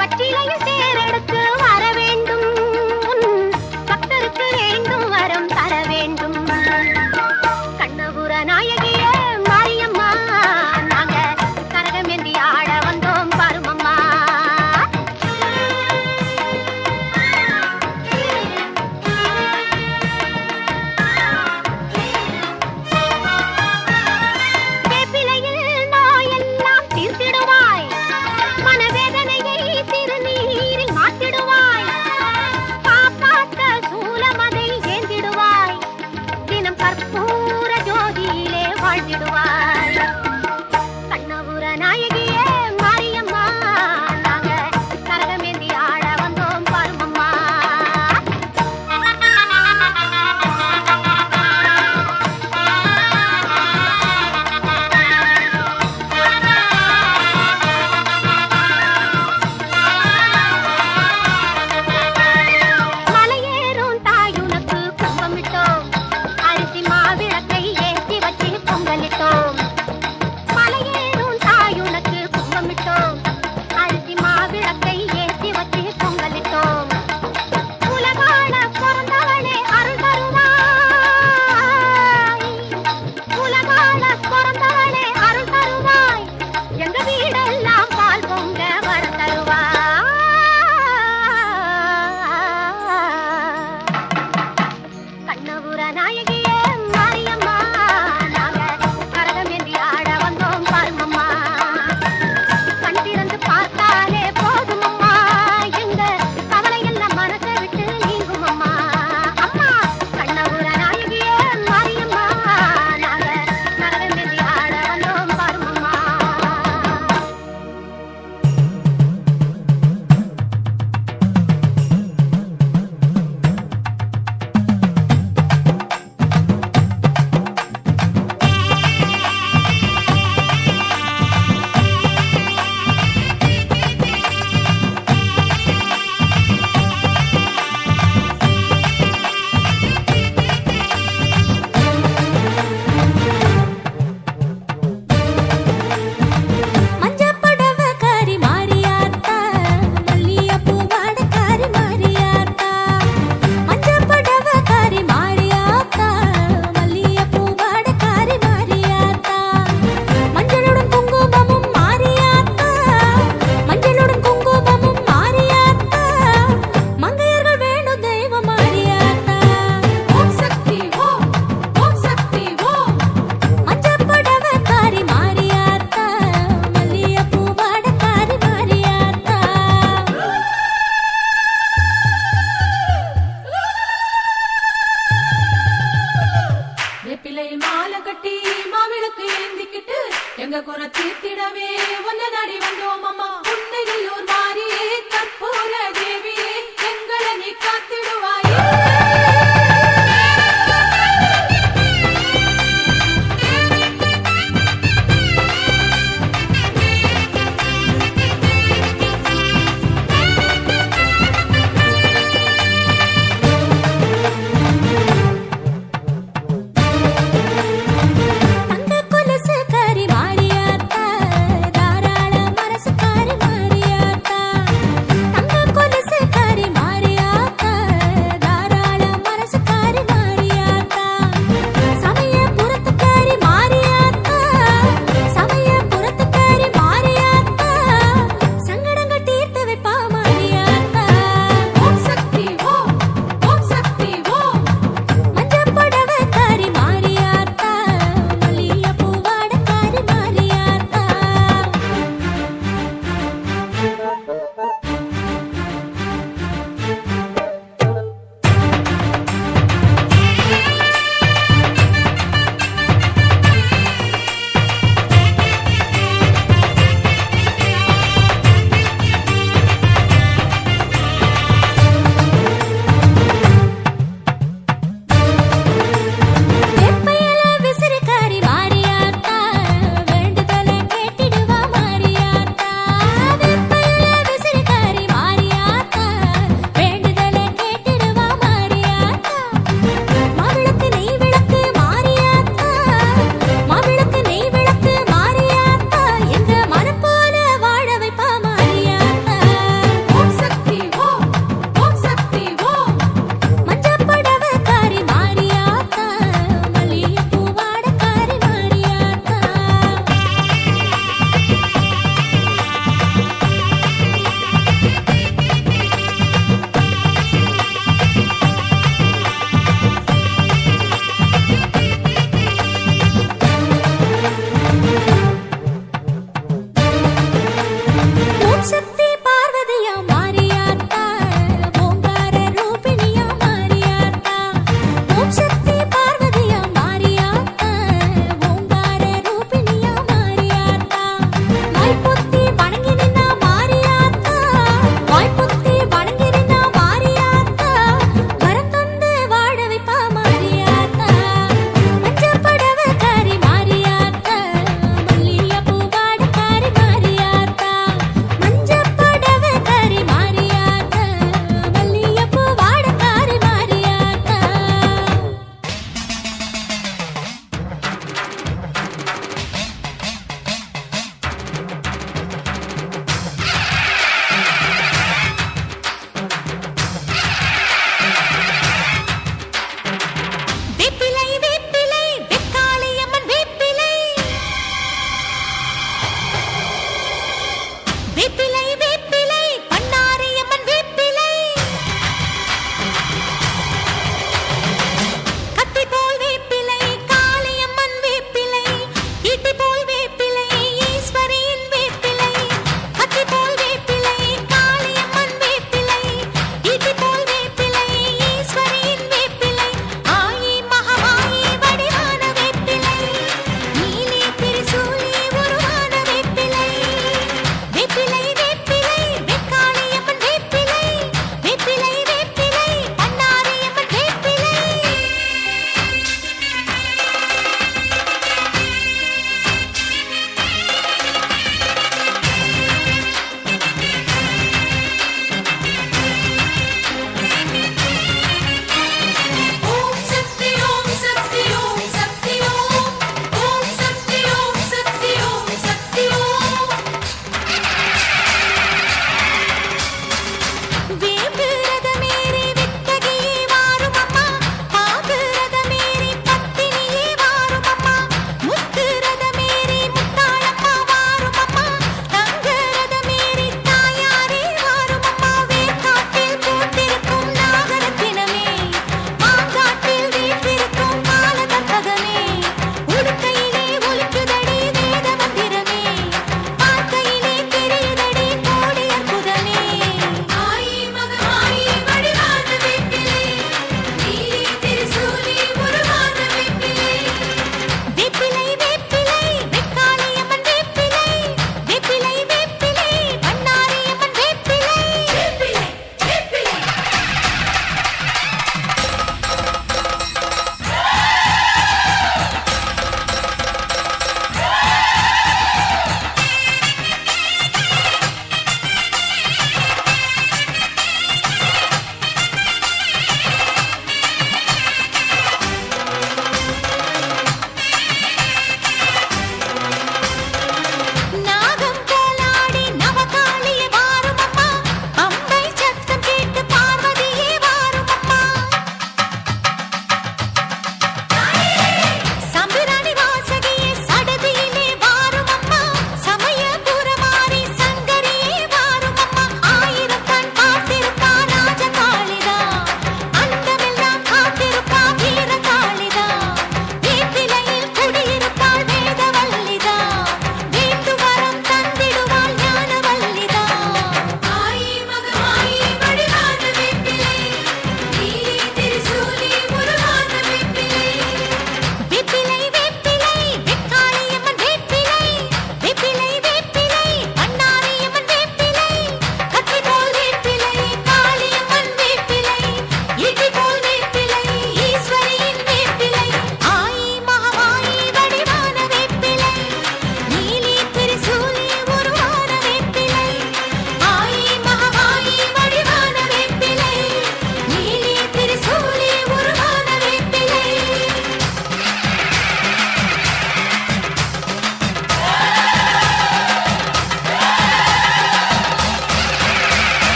பச்சிலையில் தேரெடுத்து வர வேண்டும். உன் பக்தருக்கு வேண்டும் வரம் தர வேண்டும். கண்ணபுர நாயகியே மாரியம்மா, நாங்க கரகமேந்தி ஆட வந்தோம் பாருமம்மா. வேப்பிலையில் நோயெல்லாம் தீர்த்திடுவாய். மனவேதனையை திருநீர் எங்க குறை தீர்த்திடவே ஒன்னு நாடி வந்தோம் அம்மா உன்னையிலூர் மாறியே கற்பூர தேவியே எங்களை நீ காத்திடுவாயே தங்க கொலுசுக்காரி மாரியாத்தா, தாராள மனசுக்காரி மாரியாத்தா. தங்க கொலுசுக்காரி மாரியாத்தா,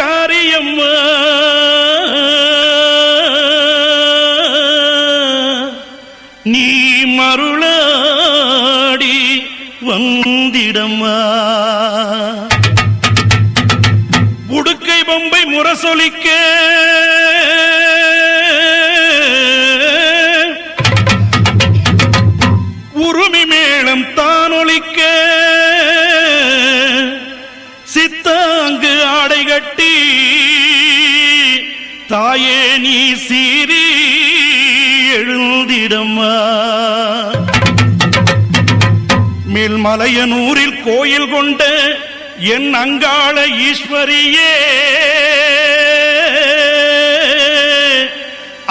காரியம்மா நீ மருளாடி வந்திடம்மா உடுக்கை பொம்பை முரசொலிக்க உருமி மேளம் தானொலிக்க சித்தாங்கு ஆடை கட்டி தாயே நீ சீரி எழுந்திடம்மா மேல்மலையனூரில் கோயில் கொண்ட என் அங்காள ஈஸ்வரியே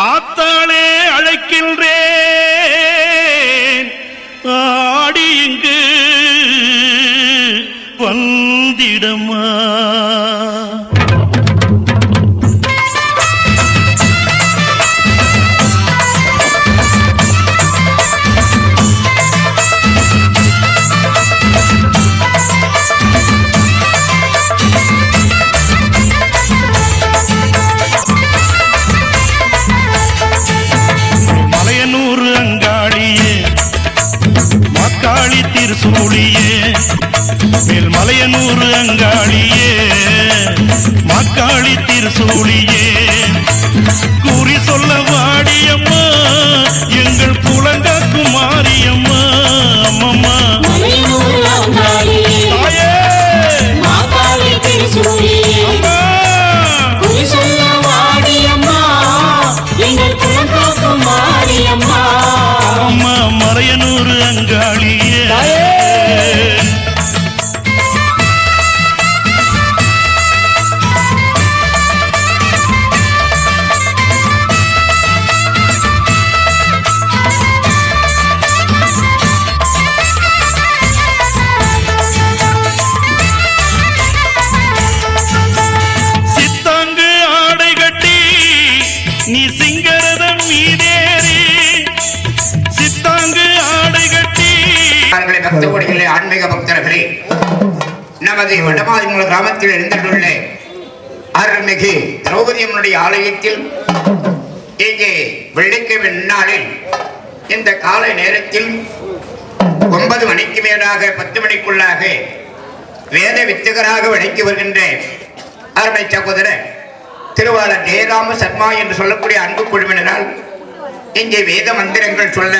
ஆத்தாளே அழைக்கின்றேன் ஆடி இங்கு வந்திடம்மா திருசூழியே மேல்மலையனூர் அங்காளியே மாக்காளி திருசூழியே கூறி சொல்ல வாடியம்மா எங்கள் புலங்காக்கும் மாரியம்மா அம்மம்மா தாயே அம்மா மலையனூர் அங்காளியே சித்தாங்கு ஆடை கட்டி நீ சிங்கரதம் மீதேறி சித்தாங்கு ஆடை கட்டி பக்தகோடிகளே ஆன்மீக பக்தர்களே நமது வடமாதிமங்கலம் கிராமத்தில் எழுந்துள்ள அருள்மிகு திரௌபதி அம்மனுடைய ஆலயத்தில் இங்கே வெள்ளிக்கிழமை நாளில் இந்த காலை நேரத்தில் 9 மணிக்கு மேலாக 10 மணிக்குள்ளாக வேத வித்தகராக விளக்கி வருகின்ற அருமை சகோதரர் திருவாளர் ஜெயராம சர்மா என்று சொல்லக்கூடிய அன்பு குழுவினரால் இங்கே வேத மந்திரங்கள் சொல்ல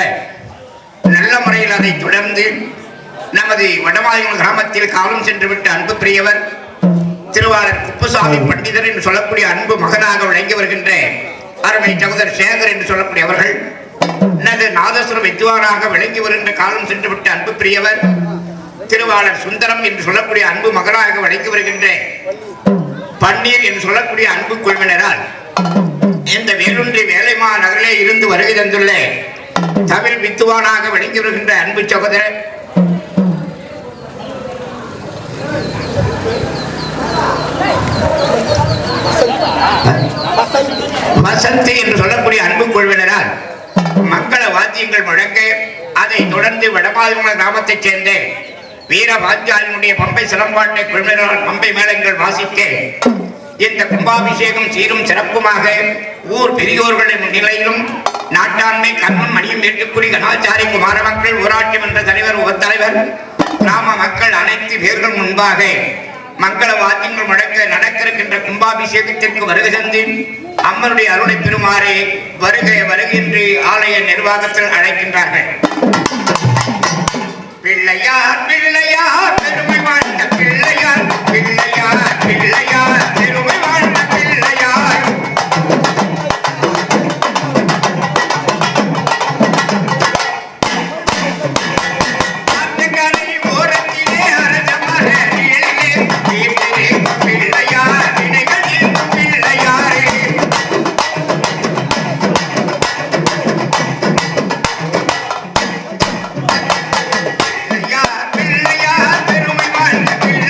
நல்ல முறையில் அதை தொடர்ந்து நமது வடமாதிமங்கலம் கிராமத்தில் காலம் சென்று விட்ட அன்பு பிரியவர் திருவாளர் குப்புசாமி பண்டிதர் என்று சொல்லக்கூடிய அன்பு மகனாக விளங்கி வருகின்ற அருமை சகோதரர் சேகர் என்று சொல்லக்கூடிய அவர்கள் நாதஸ்வர வித்வானாக விளங்கி வருகின்ற காலம் சென்று விட்ட அன்பு பிரியவர் திருவாளர் சுந்தரம் என்று சொல்லக்கூடிய அன்பு மகனாக விளங்கி வருகின்ற பன்னீர் என்று சொல்லக்கூடிய அன்பு குழுவினரால் இந்த வேலூன்றி வேலைமா நகரிலே இருந்து வருகை தந்துள்ள தமிழ் வித்துவானாக விளங்கி வருகின்ற அன்பு சகோதரர் வசந்தி என்று சொல்லக்கூடிய அன்பு குழுவினரால் மங்கள வாத்தியங்கள் முழங்க அதை தொடர்ந்து வடமாதிமங்கலம் கிராமத்தைச் சேர்ந்த வீரபாஞ்சாலினுடைய பம்பை சிலம்பாட்டை குழுவினரால் பம்பை மேளங்கள் வாசிக்க இந்த கும்பாபிஷேகம் சீரும் சிறப்புமாக ஊர் பெரியோர்களின் நிலையிலும் நாட்டாண்மை கண்மன் மணியும் ஏற்றுக்குறி கனாச்சாரி குமார மக்கள் ஊராட்சி மன்ற தலைவர் உபத்தலைவர் கிராம மக்கள் அனைத்து பேர்கள் முன்பாக மங்கள வாத்தியங்கள் முழக்க நடக்க இருக்கின்ற கும்பாபிஷேகத்திற்கு வருகை தந்து அம்மனுடைய அருளை பெறுமாறு வருகை வருகின்ற ஆலய நிர்வாகத்தில் அழைக்கின்றார்கள். பிள்ளையார் பிள்ளையார் பெருமை வாழ்ந்த பிள்ளையார் பிள்ளையார் பிள்ளையார் பெருமை வாழ்ந்த பிள்ளையார் ஓரத்திலே அரச மரணிலே பிள்ளையார் வினைகளில் பிள்ளையாரே பிள்ளையார் பெருமை வாழ்ந்த பிள்ளை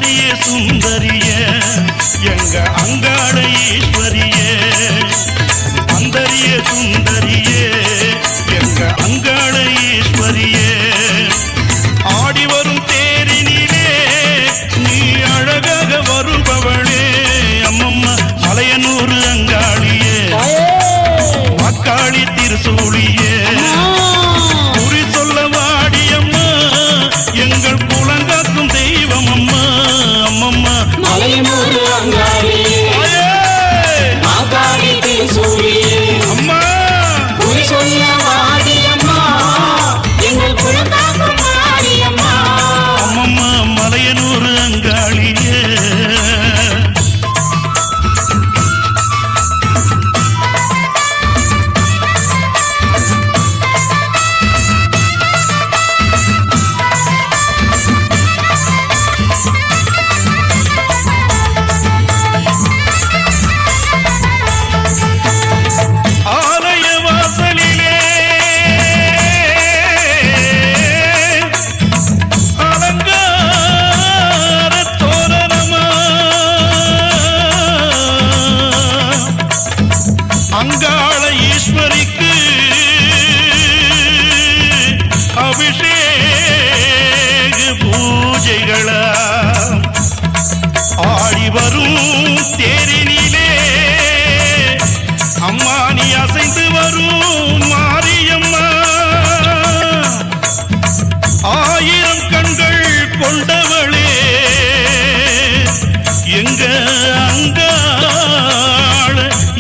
அந்தரியே சுந்தரியே எங்க அங்காள ஈஸ்வரியே அந்தரியே சுந்தரியே எங்க அங்காள ஈஸ்வரியே ஆடி வரும் தேரினிலே நீ அழகாக வருபவளே அம்மம்மா மலையனூர் அங்காளியே மக்காளி திருசூழியே குறி சொல்ல வாடியம்மா எங்கள் குலங்காக்கும் தெய்வம் அம்மா அம்மம்மா மலையனூர் அங்காளியே மாகாளி திருசூழியே அம்மா குறி சொல்ல வாடியம்மா எங்கள் குலங்காக்கும் மாரியம்மா அம்மம்மா மலையனூர் அங்காளியே ஆலய வாசலிலே அலங்கார தோரணமா அங்காள ஈஸ்வரிக்கு அபிஷேக பூஜைகளா ஆடி வரும் தேரினிலே அம்மா நீ அசைந்து வரும் மாரியம்மா ஆயிரம் கண்கள் கொண்டவளே எங்க அங்காள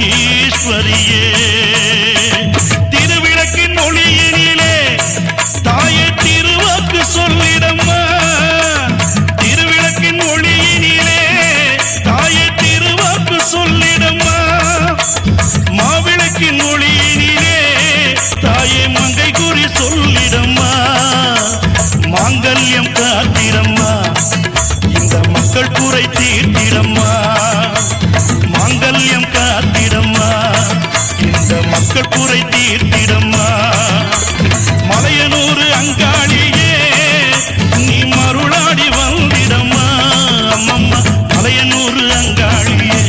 ஈஸ்வரியே திருவிளக்கின் ஒளியினிலே தாயே திருவாக்கு சொல்லிடம்மா திருவிளக்கின் ஒளியினிலே தாயே திருவாக்கு சொல்லிடம்மா மாவிளக்கின் ஒளியினிலே தாயே மங்கை குறி சொல்லிடம்மா மாங்கல்யம் காத்திடம்மா இந்த மக்கள் குறை தீர்த்திடம்மா மாங்கல்யம் காத்திடம்மா இந்த மக்கள் குறை தீர்த்திடம்மா மலையனூர் அங்காளியே நீ மருளாடி வந்திடம்மா அம்மம்மா மலையனூர் அங்காளியே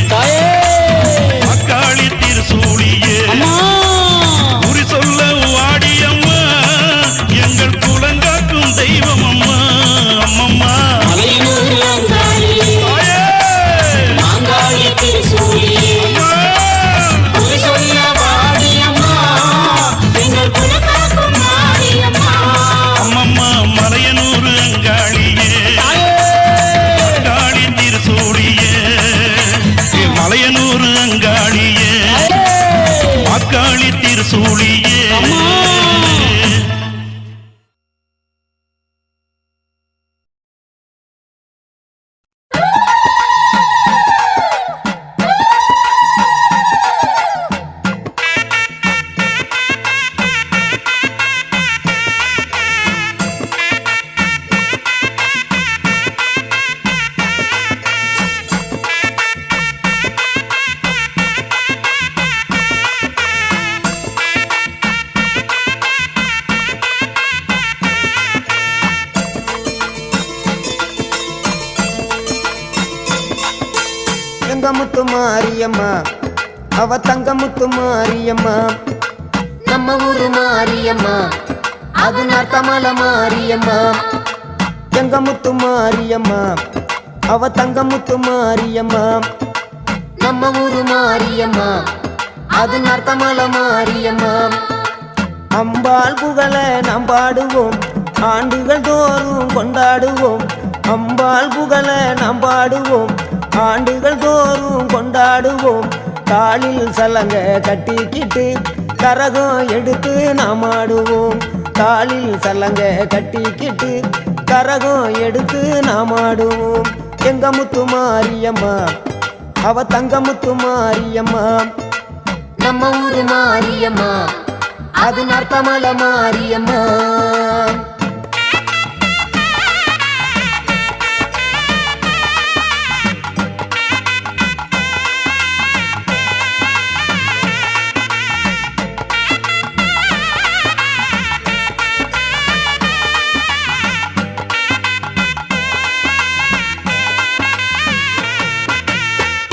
மக்காளி திருசூழியே குறி சொல்ல வாடியம்மா எங்கள் குலங்காக்கும் தெய்வம் அம்மா அம்மம்மா மலையனூர் அங்காளியே மாகாளி திருசூழியே குறி சொல்ல வாடியம்மா எங்கள் குலங்காக்கும் மாரியம்மா அம்மம்மா மலையனூர் அங்காளியே மக்காளி திருசூழியே மலையனூர் அங்காளியே மக்காளி திருசூழியே தங்கமுத்து மாரியம்மா அவ தங்கமுத்து மாரியம்மா நம்ம ஊரு மாரியம்மா அது நர்த்தமல மாரியம்மா தங்கமுத்து மாரியம்மா அவ தங்கமுத்து மாரியம்மா நம்ம ஊரு மாரியம்மா அது நர்த்தமல மாரியம்மா அம்பாள் புகழ நாம் பாடுவோம் ஆண்டுகள் தோறும் கொண்டாடுவோம் அம்பாள் புகழ நாம் பாடுவோம் ஆண்டுகள் தோறும் கொண்டாடுவோம் காலில் சலங்க கட்டிக்கிட்டு கரகம் எடுத்து நாம் ஆடுவோம் காலில் சலங்க கட்டிக்கிட்டு கரகம் எடுத்து நாம் ஆடுவோம் எங்க முத்து மாரியம்மா அவ தங்கமுத்து மாரியம்மா நம்ம ஊரு மாரியம்மா அது நர்த்தமல மாரியம்மா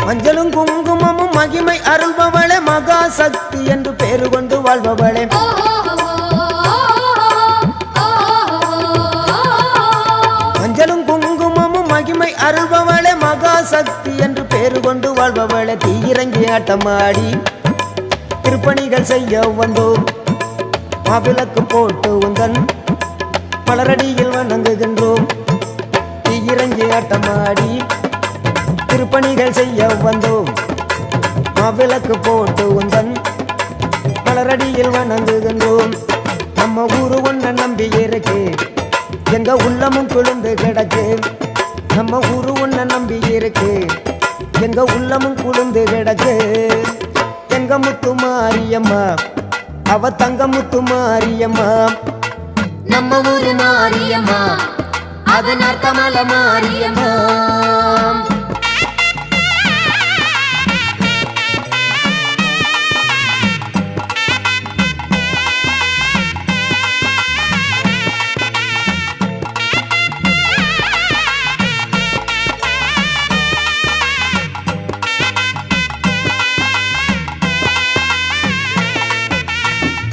மஞ்சளும் குங்குமமும் மகிமை அருள்பவளே மகா சக்தி என்று பேரு கொண்டு வாழ்பவளே மஞ்சளும் குங்குமமும் மகிமை அருள்பவளே மகா சக்தி என்று பேரு கொண்டு வாழ்பவளே தீயிறங்கி ஆட்டமாடி திருப்பணிகள் செய்ய வந்தோம் மாவிளக்கு போட்டு உந்தன் மலரடியில் வணங்குகின்றோம் தீயிறங்கி ஆட்டமாடி திருப்பணிகள் செய்ய வந்தோம் மாவிளக்கு போட்டு உந்தன் மலரடியில் வணங்குகின்றோம் நம்ம ஊரு ஒன்ன நம்பி இருக்கு எங்க உள்ளமும் குளிர்ந்து கிடக்கு நம்ம ஊரு ஒன்ன நம்பி இருக்கு எங்க உள்ளமும் குளிர்ந்து கிடக்கு எங்க முத்து மாரியம்மா அவ தங்க முத்து மாரியம்மா நம்ம ஊரு மாரியம்மா அது நர்த்தமல மாரியம்மா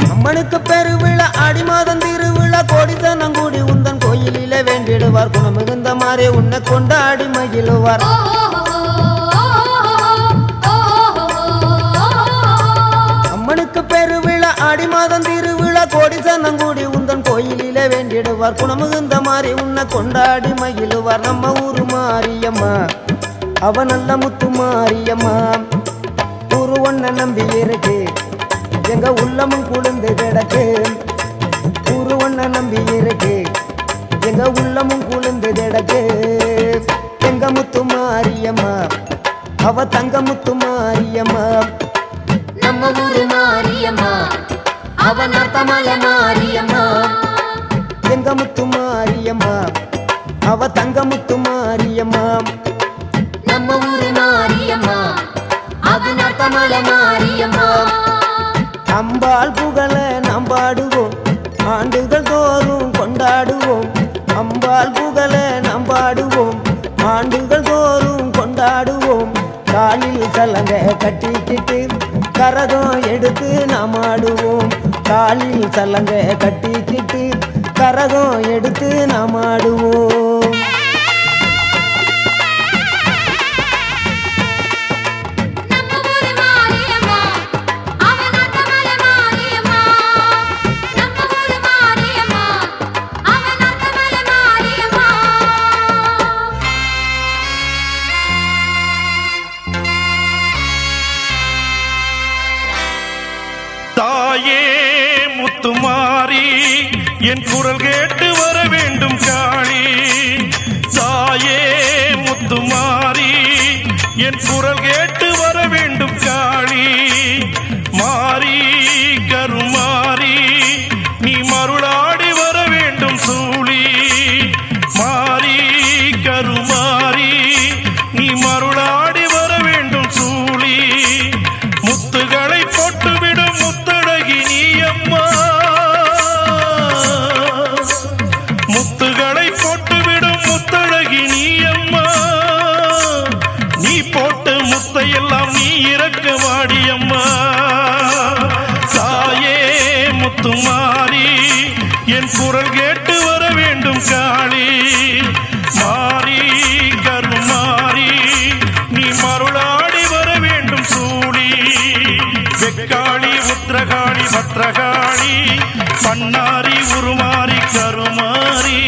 அம்மனுக்கு பெருவிழா ஆடி மாதம் திருவிழா கோடித்தனங்கூடி உந்தன் கோயிலிலே வேண்டிடுவார் குணமிகுந்த மாறே உன்னை கொண்டாடி மகிழுவார் அம்மனுக்கு பெருவிழா ஆடி மாதம் திருவிழா கோடித்தனங்கூடி உந்தன் கோயிலிலே வேண்டிடுவார் குணமிகுந்த மாறே உன்னை கொண்டாடி மகிழுவார் நம்ம ஊரு மாரியம்மா அவ நல்ல முத்து மாரியம்மா ஊரு ஒன்ன நம்பி இருக்கு எங்க உள்ளமும் குளிர்ந்து கிடக்கு ஊரு ஒன்ன நம்பி இருக்கு எங்க உள்ளமும் குளிர்ந்து கிடக்கு எங்க முத்து மாரியம்மா அவ தங்க முத்து மாரியம்மா நம்ம ஊரு மாரியம்மா அவ நர்த்தமல மாரியம்மா எங்க முத்து மாரியம்மா அவ தங்க முத்து மாரியம்மா நம்ம ஊரு மாரியம்மா அது நர்த்தமல மாரியம்மா அம்பாள் புகழ நாம் பாடுவோம் ஆண்டுகள் தோறும் கொண்டாடுவோம் அம்பாள் புகழ நாம் பாடுவோம் ஆண்டுகள் தோறும் கொண்டாடுவோம் காலில் சலங்க கட்டிக்கிட்டு கரகம் எடுத்து நாம் ஆடுவோம் காலில் சலங்க கட்டிக்கிட்டு கரகம் எடுத்து நாம் ஆடுவோம் தாயே முத்துமாரி என் குரல் கேட்டு வர வேண்டும் காளி தாயே முத்துமாரி என் குரல் கேட்டு வர வேண்டும் காளி மாறி கருமாறி நீ மருளாடி வர வேண்டும் சூழி மாறி கருமாறி நீ மருளாடி வர வேண்டும் சூழி முத்துகளை போட்டுவிடும் முத்தழகி நீ அம்மா முத்துகளை போட்டுவிடும் முத்தழகி நீ அம்மா நீ போட்ட முத்தையெல்லாம் நீ இறக்க வாடியம்மா தாயே முத்துமாரி என் குரல் கேட்டு வர வேண்டும் காளி மாறி கருமாறி நீ மருளாடி வர வேண்டும் சூழி வெக்காளி உத்திரகாளி பத்ரகாளி பண்ணாரி உருமாறி கருமாறி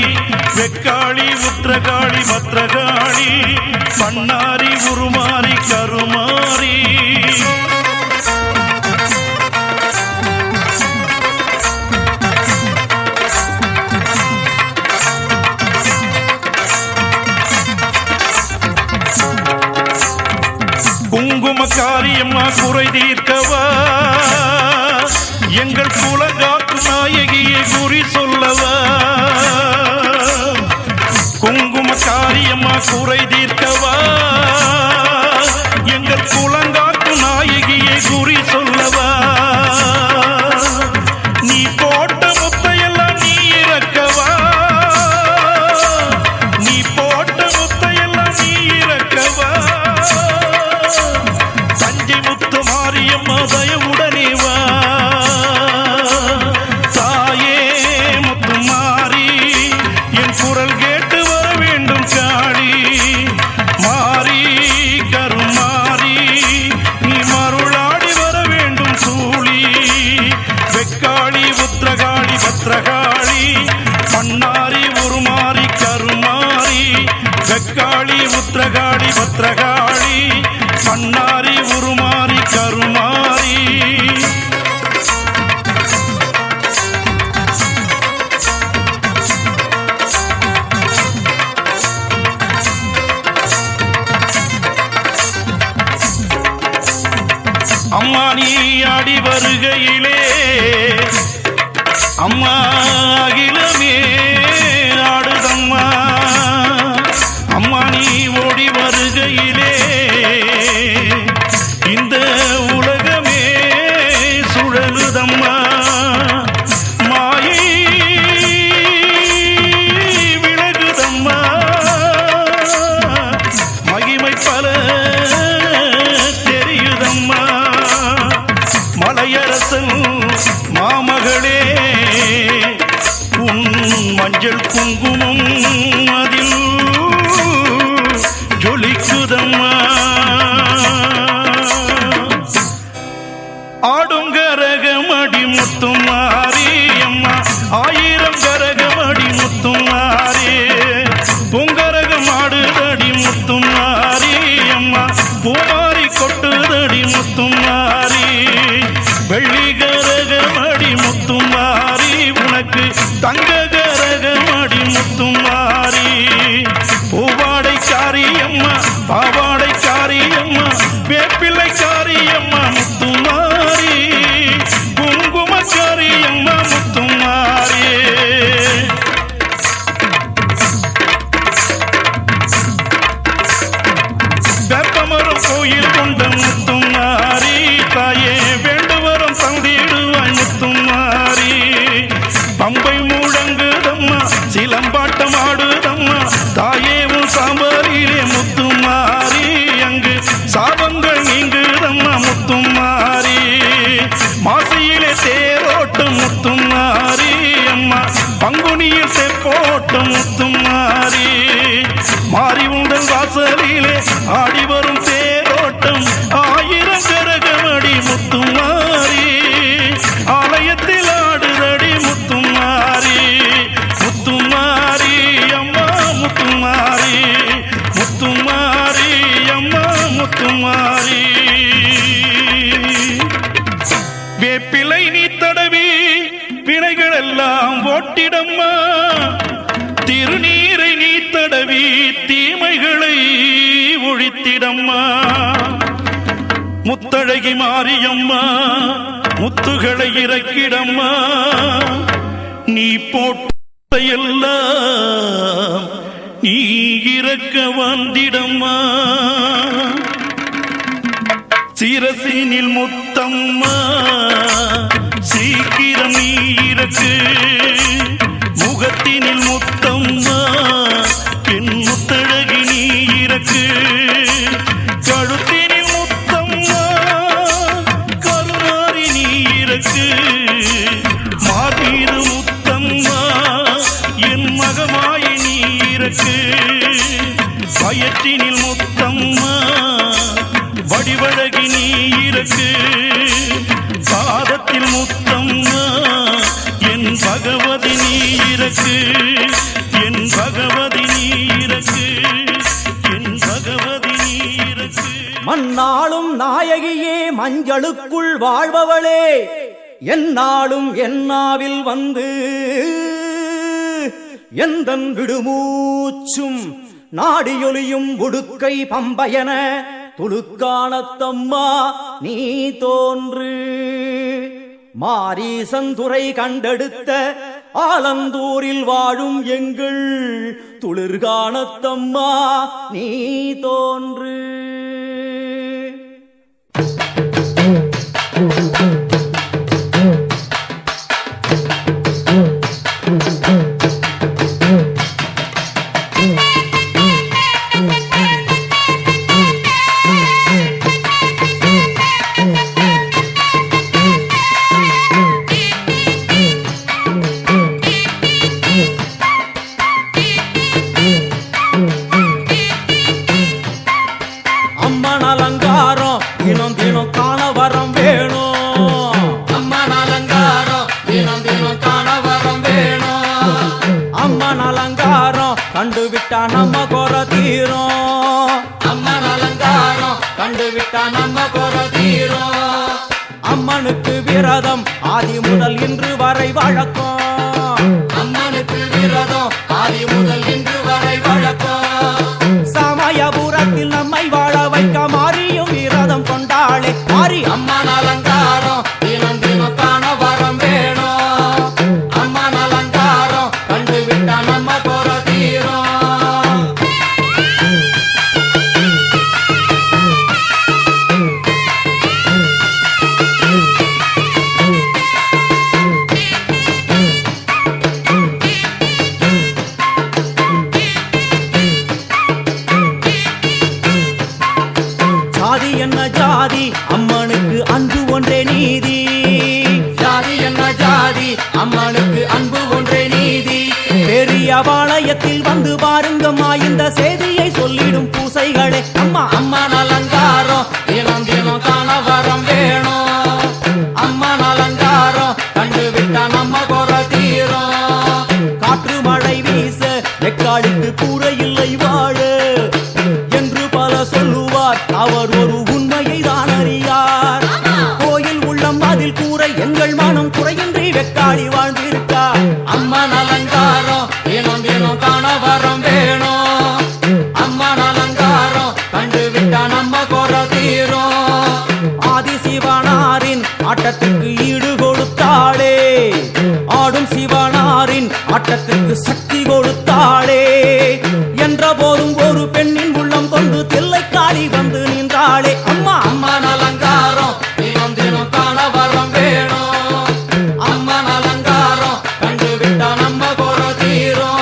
வெக்காளி உத்திரகாளி பத்ரகாளி பண்ணாரி உருமாறி கருமாறி குங்குமக்காரியம்மா குறை தீர்க்கவா எங்கள் குலங்காக்கு நாயகியை குறி சொல்லவா குங்குமக்காரியம்மா குறை தீர்க்கவா எங்கள் குலங்காக்கு நாயகியை குறி சொல்லவா நீ போட்ட முத்தையெல்லாம் நீ இறக்கவா நீ போட்ட முத்தையெல்லாம் நீ இறக்கவா காளி உத்திரகாளி பத்ரகாளி பண்ணாரி உருமாறி கருமாறி அம்மா நீ ஆடி வருகையிலே அம்மா அகிலமே ஆடுதம்மா அம்மா நீ ஓடி வருகையிலே இந்த உலகமே சுழலுதம்மா மாயை விலகுதம்மா மகிமை பல தெரியுதம்மா மலையரசன் மாமகளே உன் மஞ்சள் குங்குமம் அதில் ஜொலிக்குதம்மா ஆடும் கரகமடி முத்துமாரி அம்மா ஆயிரம் கரகமடி முத்துமாரி பொங்கரகம் ஆடுதடி முத்துமாரி அம்மா பூமாரி கொட்டுதடி முத்துமாரி வெள்ளி கரகமடி முத்துமாரி உனக்கு தங்க கரகமடி முத்துமாரி பூவாடை காரியம்மா பாவாடை காரியம்மா வேப்பிள்ளை காரியம்மா முத்துமாரி குங்கும காரியம்மா முத்துமாரி வேப்பமரம் கோயில் கொண்ட முத்துமாரி தாயே வேண்டுவரம் தந்திடுவாய் முத்துமாரி பம்பை முழங்குதம்மா சிலம்பாட்டம் ஆடுதம்மா தாயே உன் சாம்பாரிலே முத்துமாரி அங்கு சாபங்கள் நீங்குதம்மா முத்துமாரி மாசியிலே தேரோட்டம் முத்துமாரி அம்மா பங்குனியில் செப்போட்டம் முத்துமாரி மாறி உங்கள் வாசலிலே ஆடி வரும் தேரோட்டம் ஆயிரம் கரகமடி முத்துமாரி ஆலயத்தில் ஆடுதடி முத்துமாரி முத்துமாரி அம்மா முத்துமாரி முத்துமாரி அம்மா முத்துமாரி வேப்பிலை நீ தடவி வினைகள் எல்லாம் ஓட்டிடம்மா திருநீரை நீ தடவி தீமைகளை ஒழித்திடம்மா முத்தழகி மாரியம்மா முத்துகளை இறக்கிடம்மா நீ போட்ட எல்லாம் நீ இறக்க வந்திடம்மா சிரசினில் முத்தம்மா சீக்கிரம் நீ இறக்கு முகத்தினில் முத்தம்மா என் முத்தழகி நீ இறக்கு கழுத்தினில் முத்தம்மா கருமாறி நீ இறக்கு மார்மீது முத்தம்மா என் மகமாய் நீ இறக்கு பயற்றினில் முத்தம்மா வடிவழகி நீ இறக்கு பாதத்தில் முத்தம்மா என் பகவதி நீ இறக்கு என் பகவதி நீ இறக்கு என் பகவதி நீ இறக்கு மண்ணாளும் நாயகியே மஞ்சளுக்குள் வாழ்பவளே என்னாலும் என்னாவில் வந்து எந்தன் விடுமூச்சும் நாடியொலியும் உடுக்கை பம்பயன துளுக்கானத்தம்மா நீ தோன்று மாரீசந்துரை கண்டெடுத்த ஆலந்தூரில் வாழும் எங்கள் துளிர்கானத்தம்மா நீ தோன்று கண்டுவிட்டா நம்ம குறை தீரும் கண்டு விட்டா நம்ம குறை தீரும். அம்மனுக்கு விரதம் ஆதி முதல் இன்று வரை வழக்கம். அம்மனுக்கு விரதம் ஆதி முதல் இன்று வரை வழக்கம். சமயபுரத்தில் நம்மை வாழ வைக்க மாறியும் விரதம் கொண்டாளே மாறி அம்மன் அலங்காரம் தினம் தினம் காண வரம் வேணும். அம்மன் அலங்காரம் கண்டு விட்டா நம்ம குறை தீரும். ஜாதி என்ன ஜாதி அம்மனுக்கு அன்பு ஒன்றே நீதி. ஜாதி என்ன ஜாதி அம்மனுக்கு அன்பு ஒன்றே நீதி. பெரிய பாளையத்தில் வந்து பாருங்கம்மா இந்த செய்தியை சொல்லிடும் பூசைகளே. அம்மா அம்மன் அலங்காரம் தினம் தினம் காண வரம் வேணும். அம்மன் அலங்காரம் கண்டு விட்டா நம்ம குறை தீரும். காற்று மழை வீச வெக்காளிக்கு கூரை இல்லை வாழ என்று பல சொல்லுவார். அவர் ஒரு உண்மையை தான் அறியார். கோயில் உள்ளம் அதில் கூரை எங்கள் மனம் குறையின்றி வெக்காளி வாழ்ந்திருக்கா. அம்மன் அலங்காரம் தினம் தினம் காண வரம் வேணும். அம்மன் அலங்காரம் கண்டு விட்டா நம்ம குறை தீரும். ஆதி சிவனாரின் ஆட்டத்துக்கு ஈடு கொடுத்தாளே. ஆடும் சிவனாரின் ஆட்டத்துக்கு சக்தி கொடுத்தாளே. என்ற போதும் ஒரு பெண்ணின் உள்ளம் கொண்டு தில்லைக்காளி வந்து நின்றாளே. அம்மா அம்மன் அலங்காரம் தினம் தினம் காண வரம் வேணும். அம்மன் அலங்காரம் கண்டு விட்டா நம்ம குறை தீரும்.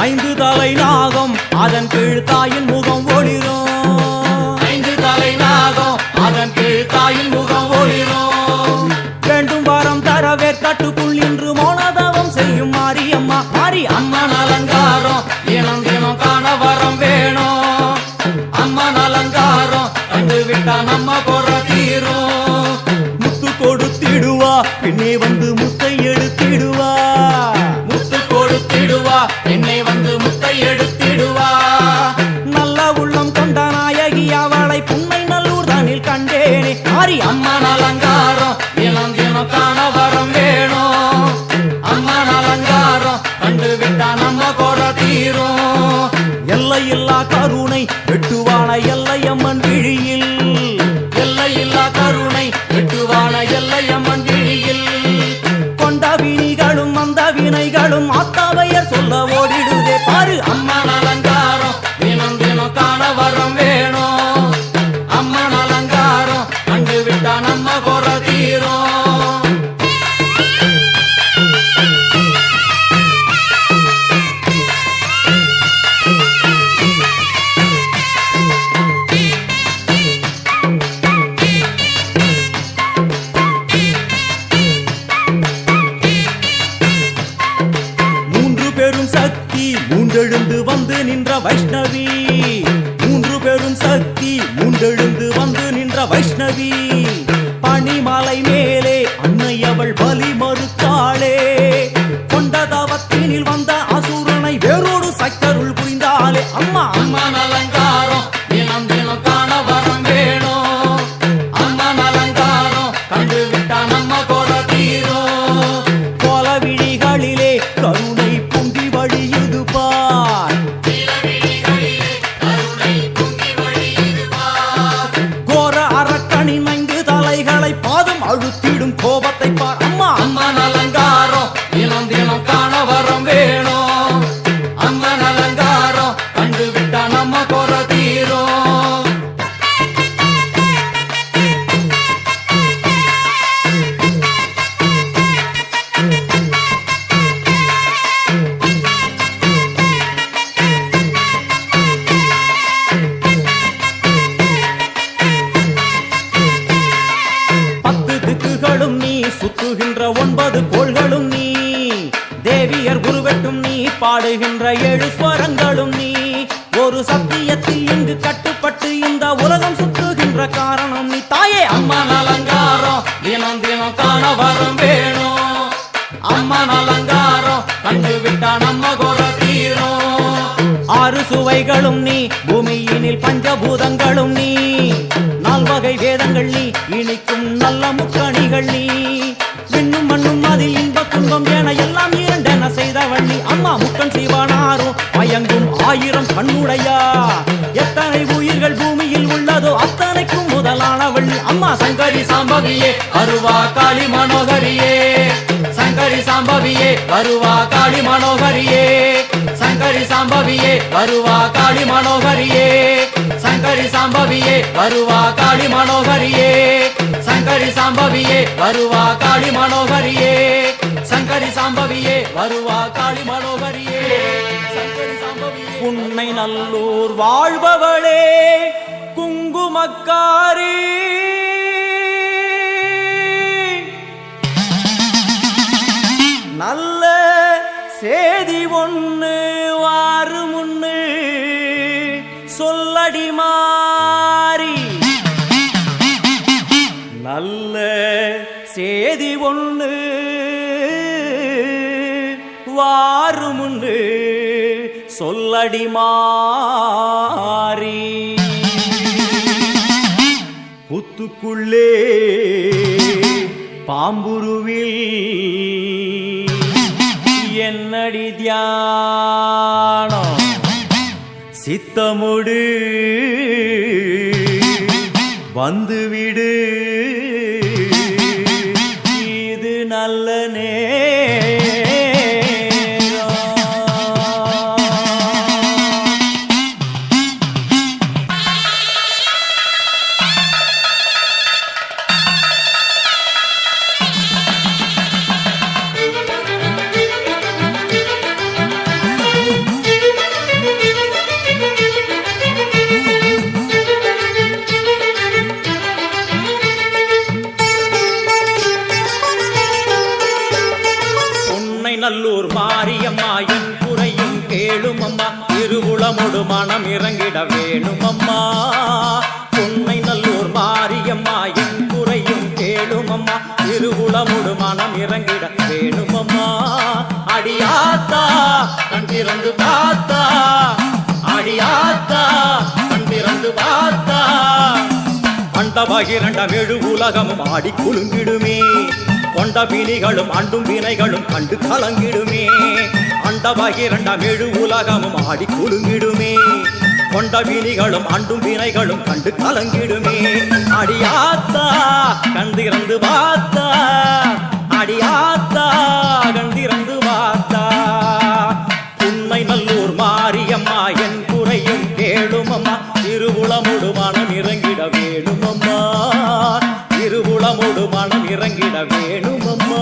ஐந்து தலை நாகம் அதன் கீழ் தாயின் முகம் ஒளிரும். ஐந்து தலை நாகம் அதன் கீழ் தாயின் முகம் ஒளிரும். வேண்டும் வாரம் தரவே கட்டுக்குள் இன்று மௌனதவம் செய்யும் மாரியம்மா. மாரி அம்மன் அலங்காரம் தினம் தினம் காண வரம் வேணும். அம்மன் அலங்காரம் கண்டு விட்டா நம்ம குறை தீரும். முத்து கொடுத்திடுவா பின்னே வந்து முத்தை எடுத்திடுவா. முத்து கொடுத்திடுவா என்னை வந்து முத்தை எடுத்திடுவா. நல்ல உள்ளம் கொண்ட நாயகி அவளை புன்னை நல்லூர் தானில் கண்டேனே. மாறி அம்மன் அலங்காரம் தினம் தினம் காண வரம் வேணும். அம்மன் அலங்காரம் கண்டு விட்டா நம்ம குறை தீரும். எல்லையில்லா கருணை வெட்டுவான எல்லையம்மன் விழியில். எல்லையில்லா கருணை வெட்டுவான எல்லையம்மன் விழியில். கொண்ட வினிகளும் அந்த வினைகளும் ஆத்தாவையர் சொல்ல ஓடிடுதே. பாரு அம்மன் அலங்காரம் தினம் தினம் காண வரம் வேணும். அம்மன் அலங்காரம் கண்டு விட்டா நம்ம குறை தீரும். மூன்றெழுந்து வந்து நின்ற வைஷ்ணவி. மூன்று பெரும் சக்தி மூன்றெழுந்து வந்து நின்ற வைஷ்ணவி. பனிமலை மேலே அன்னை அவள் பலி மறுத்தாளே. கொண்ட தவத்தினில் வந்த அசுரனை வேரோடு சக்கருள் புரிந்தாளே. அம்மா அம்மன் அலங்காரம் தினம் தினம் காண வரம் வேணும். அம்மன் அலங்காரம் கண்டு விட்டா நம்ம குறை தீரும். கோல விழிகளிலே கருணை பொங்கி வழியுது பார். கோர அரக்கனின் 5 தலைகளை பாதம் அழுத்திடும் கோபத்தை பார். அம்மா அம்மன் அலங்காரம் தினம் தினம் காண வரம் வேணும். அம்மன் அலங்காரம் கண்டு விட்டா நம்ம குறை தீரும். பாடுகின்ற 7 ஸ்வரங்களும் நீ. ஒரு சத்தியத்தில் இங்கு கட்டுப்பட்டு இந்த உலகம் சுற்றுகின்ற காரணம் நீ. தாயே அம்மன் அலங்காரம் தினம் தினம் காண வரம் வேணும். அம்மன் அலங்காரம் கண்டு விட்டா நம்ம குறை தீரும். 6 சுவைகளும் நீ, பூமியினில் பஞ்சபூதங்களும் நீ. 4 வகை வேதங்கள் நீ, இனிக்கும் நல்ல முக்கணிகள் நீ. விண்ணும் மண்ணும் அதில் இன்ப துன்பம் என எல்லாம் இரண்டென செய்தவள் நீ. அம்மா முக்கன் சிவனாரும் மயங்கும் 1000 கண்ணுடையா. எத்தனை உயிர்கள் பூமியில் உள்ளதோ அத்தனைக்கும் முதலானவள் நீ. அம்மா சங்கரி சாம்பவியே அருவா காளி மனோகரியே. சங்கரி சாம்பவியே வருவா காளி மனோகரியே. சங்கரி சாம்பவியே வருவா காளி மனோகரியே. சங்கரி சாம்பவியே வருவா காளி மனோகரியே. சங்கரி சாம்பவியே வருவா காளி மனோகரியே. சங்கரி சாம்பவியே வருவா காளி மனோகரியே. சங்கரி சாம்பவியே. உன்னை நல்லூர் வாழ்பவளே குங்குமக்காரி. நல்ல சேதி ஒண்ணு வாரு முன்னு சொல்லடி மாறி. நல்ல சேதி ஒண்ணு வாரு முன்னு சொல்லடி மாறி. புத்துக்குள்ளே பாம்புருவில் என்னடி தியானம் சித்தமுடு வந்துவிடு. இது நல்ல நேரம். நல்லூர் மாரியம்மா என் குறையும் கேளும் அம்மா. திருவுளமொடு மனம் இறங்கிட வேணும் அம்மா. பொன்னை நல்லூர் மாரியம்மா என் குறையும் கேளும் அம்மா. திருவுளமொடு மனம் இறங்கிட வேணும் அம்மா. அடியாத்தா கண் திறந்து பார்த்தா. அடியாத்தா கண் திறந்து பார்த்தா. அண்டபகிரண்டம் 7 உலகமும் ஆடி குலுங்கிடுமே. கொண்ட வினிகளும் அண்டும் வினைகளும் கண்டு கலங்கிடுமே. அண்டபகிரண்டம் 7 உலகமும் ஆடி குலுங்கிடுமே. கொண்ட வினிகளும் அண்டும் வினைகளும் கண்டு கலங்கிடுமே. அடியாத்தா கண் திறந்து பார்த்தா. அடியாத்தா கண் திறந்து பார்த்தா. உன்னை நல்லூர் மாரியம்மா என் குறையும் கேளும் அம்மா. திருவுளமுடு மனம் இறங்கிட வேணும் அம்மா. திருவுளமுடு மனம் இறங்கிட வேணும் அம்மா.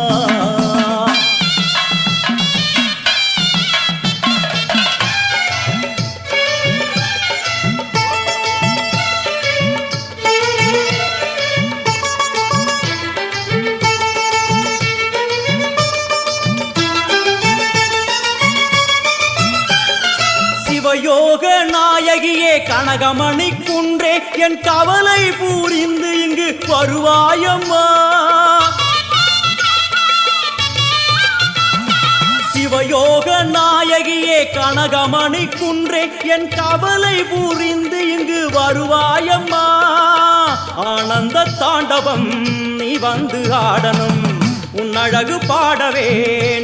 சிவயோக நாயகியே கனகமணி குன்றே என் கவலை பூரிந்து இங்கு வருவாயம்மா. சிவயோக நாயகியே கனகமணி குன்றே என் கவலை பூரிந்து இங்கு வருவாயம்மா. ஆனந்த தாண்டவம் நீ வந்து ஆடணும். உன் அழகு பாடவே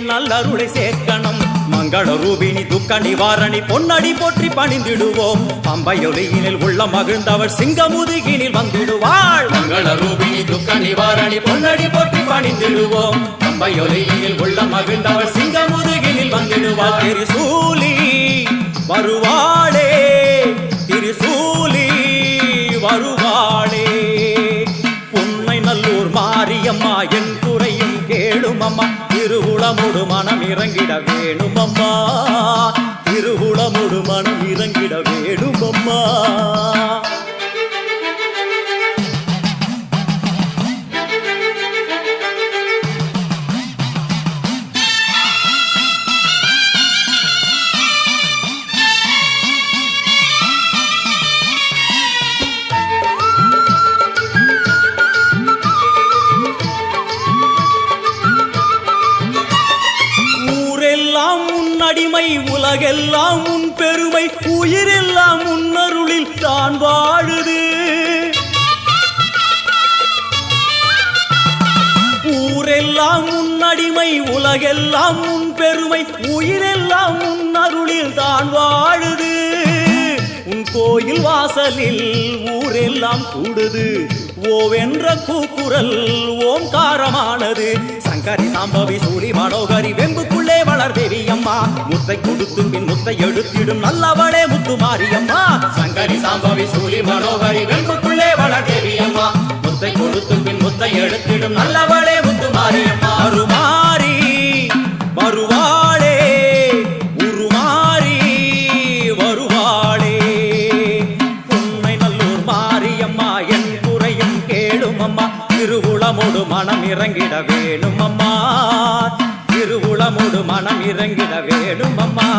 நல்லருளை சேர்க்கணும். மங்கள ரூபினி துக்க நிவாரணி பொன்னடி போற்றி பணிந்திடுவோம். பம்பையொலியினில் உள்ள மகிழ்ந்தவர் சிங்கமுதுகினில் வந்திடுவாள். மங்கள ரூபினி துக்க நிவாரணி பொன்னடி போற்றி பணிந்திடுவோம். பம்பையொலியினில் உள்ள மகிழ்ந்தவர் சிங்கமுதுகினில் வந்திடுவாள். திரிசூலி வருவாளே. திரிசூலி வருவாளே. உன்னை நல்லூர் மாரியம்மா என் குறையும் கேளும் அம்மா. திருவுளமுடு மனம் இறங்கிட வேணும் அம்மா. திருவுளமுடு மனம் இறங்கிட வேணும் அம்மா. உலகெல்லாம் உன் பெருமை உயிரெல்லாம் உன்னருளில் தான் வாழுது. ஊரெல்லாம் உன்னடிமை உலகெல்லாம் உன் பெருமை உயிரெல்லாம் உன்னருளில் தான் வாழுது. உன் கோயில் வாசலில் ஊரெல்லாம் கூடுது. ஓவென்ற கூக்குரல் ஓம்காரமானது. சங்கரி சாம்பவி சூரி மனோகரி வெம்புக்குள்ளே வளர் தேவி அம்மா. முத்தை கொடுத்து பின் முத்தை எடுத்திடும் நல்லவளே முத்து மாரியம்மா. சங்கரி சாம்பவி சூரி மனோகரி வெம்புக்குள்ளே வளர் தேவி அம்மா. முத்தை கொடுத்து பின் முத்தை எடுத்திடும் நல்லவளே முத்து மாரியம்மா. அருமாரி வருவாளே உருமாறி வருவாளே. உண்மை நல்லூர் மாரியம்மா என் குறையும் கேளும் அம்மா. திருவுளமோடு மனம் இறங்கிட வேணும் அம்மா. திருவுளமோடு மனம் இறங்கிட வேணும் அம்மா.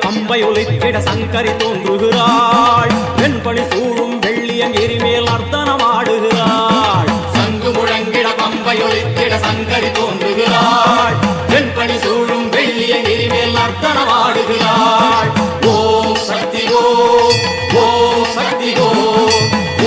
பம்பை ஒலித்திட சங்கரி தோன்றுகிறாள். வெண்பணி சூழும் வெள்ளியன் எரிமேல் நர்த்தனமாடுகிறாள். சங்கு முழங்கிட பம்பை ஒலித்திட சங்கரி தோன்றுகிறாள். வெண்பணி சூழும் வெள்ளியன் எரிமேல் நர்த்தனமாடுகிறாள். ஓம் சக்தி ஓம் ஓம் சக்தி ஓம்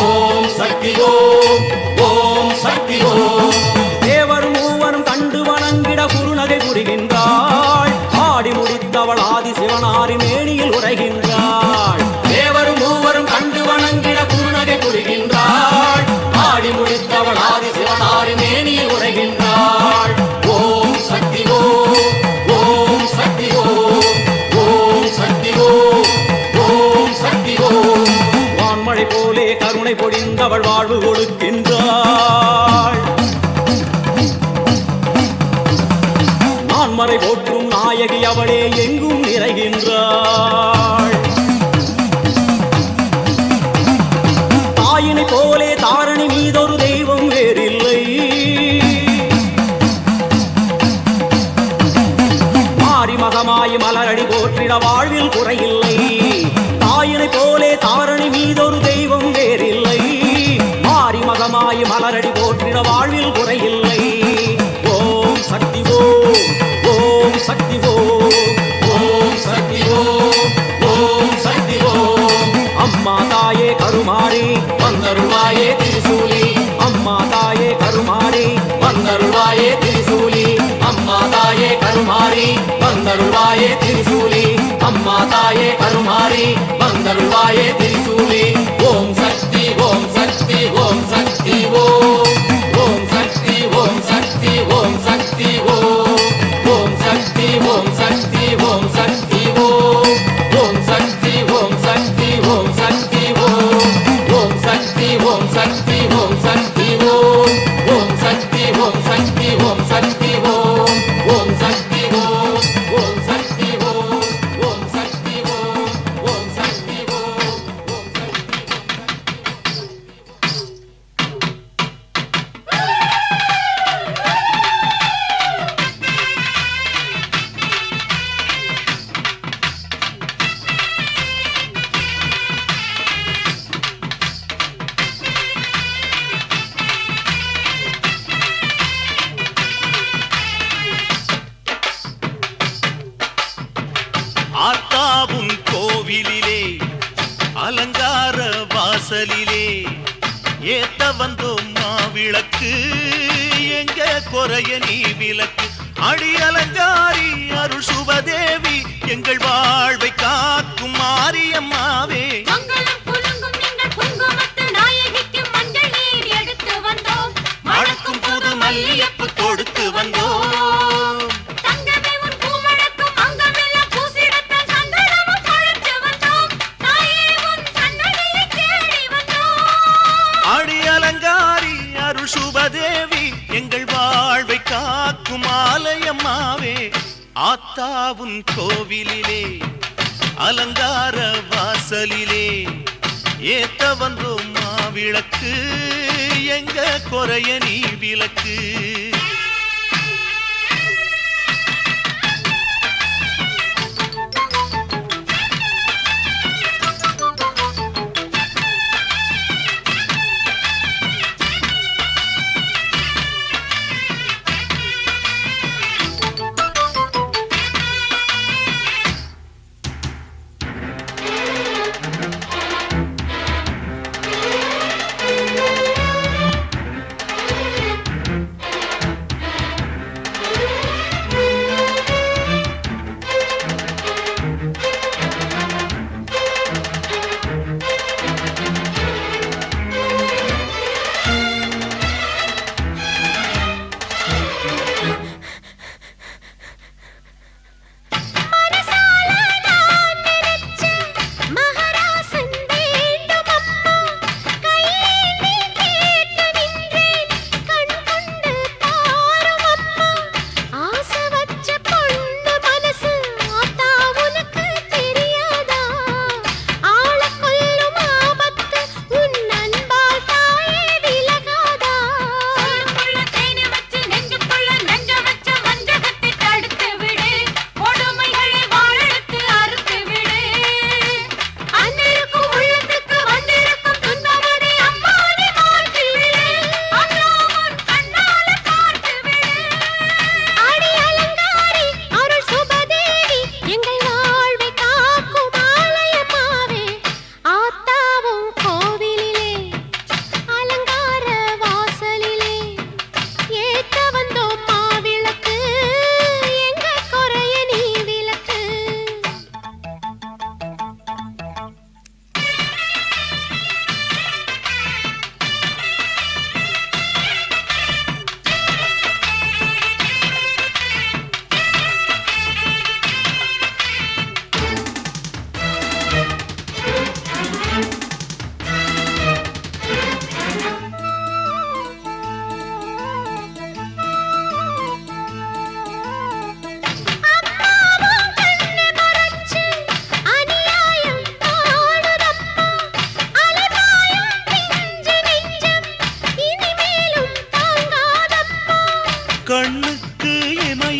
ஓம் சக்தி ஓம் ஓம் சக்தி ஓம். தேவரும் மூவரும் கண்டு வணங்கிட குருநகை புரிகின்றாள். ஆடி முடித்தவள் ஆதி சிவனாரி மேனியில் உரைகின்றாள். தேவரும் மூவரும் கண்டு வணங்கிட குருநகை புரிகின்றாள். ஆடி முடித்தவள் ஆதி சிவனாரி மேனியில் உரைகின்றாள். ஓம் சக்தி ஓம் ஓம் சக்தி ஓம் ஓம் சக்தி ஓம் ஓம் சக்தி ஓம். வான்மழை போலே கருணை பொழிந்தவள் வாழ்வு கொடுக்கின்றாள். நான்மறை போற்றும் நாயகி அவளே எங்கும் நிறைகின்றாள். தாயினை போலே தாரணி மீதொரு தெய்வம் வேறில்லை. மாறி மகமாய் மலரடி போற்றிட வாழ்வில் குறையில்லை. தாயினை போலே தாரணி மீதொரு தெய்வம் வேறில்லை. மாறி மகமாய் மலரடி போற்றிட வாழ்வில் குறையில்லை. ஓம் சக்தி ஓம் ஓம் சக்தி ஓம் ஓம் சக்தி ஓம் ஓம் சக்தி ஓம். அம்மா தாயே கருமாரி வந்தருள்வாயே திரிசூலி. அம்மா தாயே கருமாரி வந்தருள்வாயே திரிசூலி. அம்மா தாயே கருமாரி வந்தருள்வாயே திரிசூலி. அம்மா தாயே கருமாரி வந்தருள்வாயே திரிசூலி. ஓம் சக்தி ஓம் சக்தி ஓம் சக்தி ஓம் ஓம் சக்தி ஓம் சக்தி ஓம் சக்தி ஓம் ஓம் சக்தி ஓம் சக்தி ஓம் சக்தி ஓம் ஓம் சக்தி ஓம் சக்தி ஓம் சக்தி ஓம் ஓம் சக்தி ஓம் சக்தி ஓம் சக்தி ஓம் ஓம் சக்தி ஓம் சக்தி ஓம் சக்தி ஓம் ஓம் சக்தி ஓம் ஓம் சக்தி ஓம் ஓம் சக்தி ஓம் ஓம் சக்தி ஓம் ஓம் ஆத்தாவும் கோவிலிலே அலங்கார வாசலிலே ஏத்த வந்தோம் மாவிளக்கு எங்க குறைய நீ விளக்கு. அடி அலங்காரி அருள் சுபதேவி எங்கள் வாழ்வை காக்கும் மாரியம்மாவே. மங்களம் குலுங்கும் நீங்கள் குங்குமத்து நாயகிக்கு மஞ்சள் நீர் எடுத்து வந்தோம். மணக்கும் புது மல்லியப்பு கொடுத்து வந்தோம். தங்கமே உன் பூமணக்கும் அங்கமெல்லாம் பூசிடத்தான் சந்தனமும் பழச்சு வந்தோம். தாயே உன் சன்னதியை தேடி வந்தோம். அடி அலங்காரி அருள் சுபதேவி எங்கள் வாழ்வை காக்கும் ஆலயம்மாவே. ஆத்தாவும் கோவிலிலே அலங்கார வாசலிலே ஏத்த வந்தோம் மாவிளக்கு எங்க குறைய நீ விளக்கு.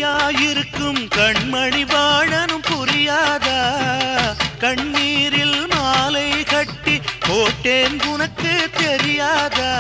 தனியாயிருக்கும் கண்மணி வாழனும் புரியாதா? கண்ணீரில் மாலை கட்டி போட்டேன் உனக்கு தெரியாதா?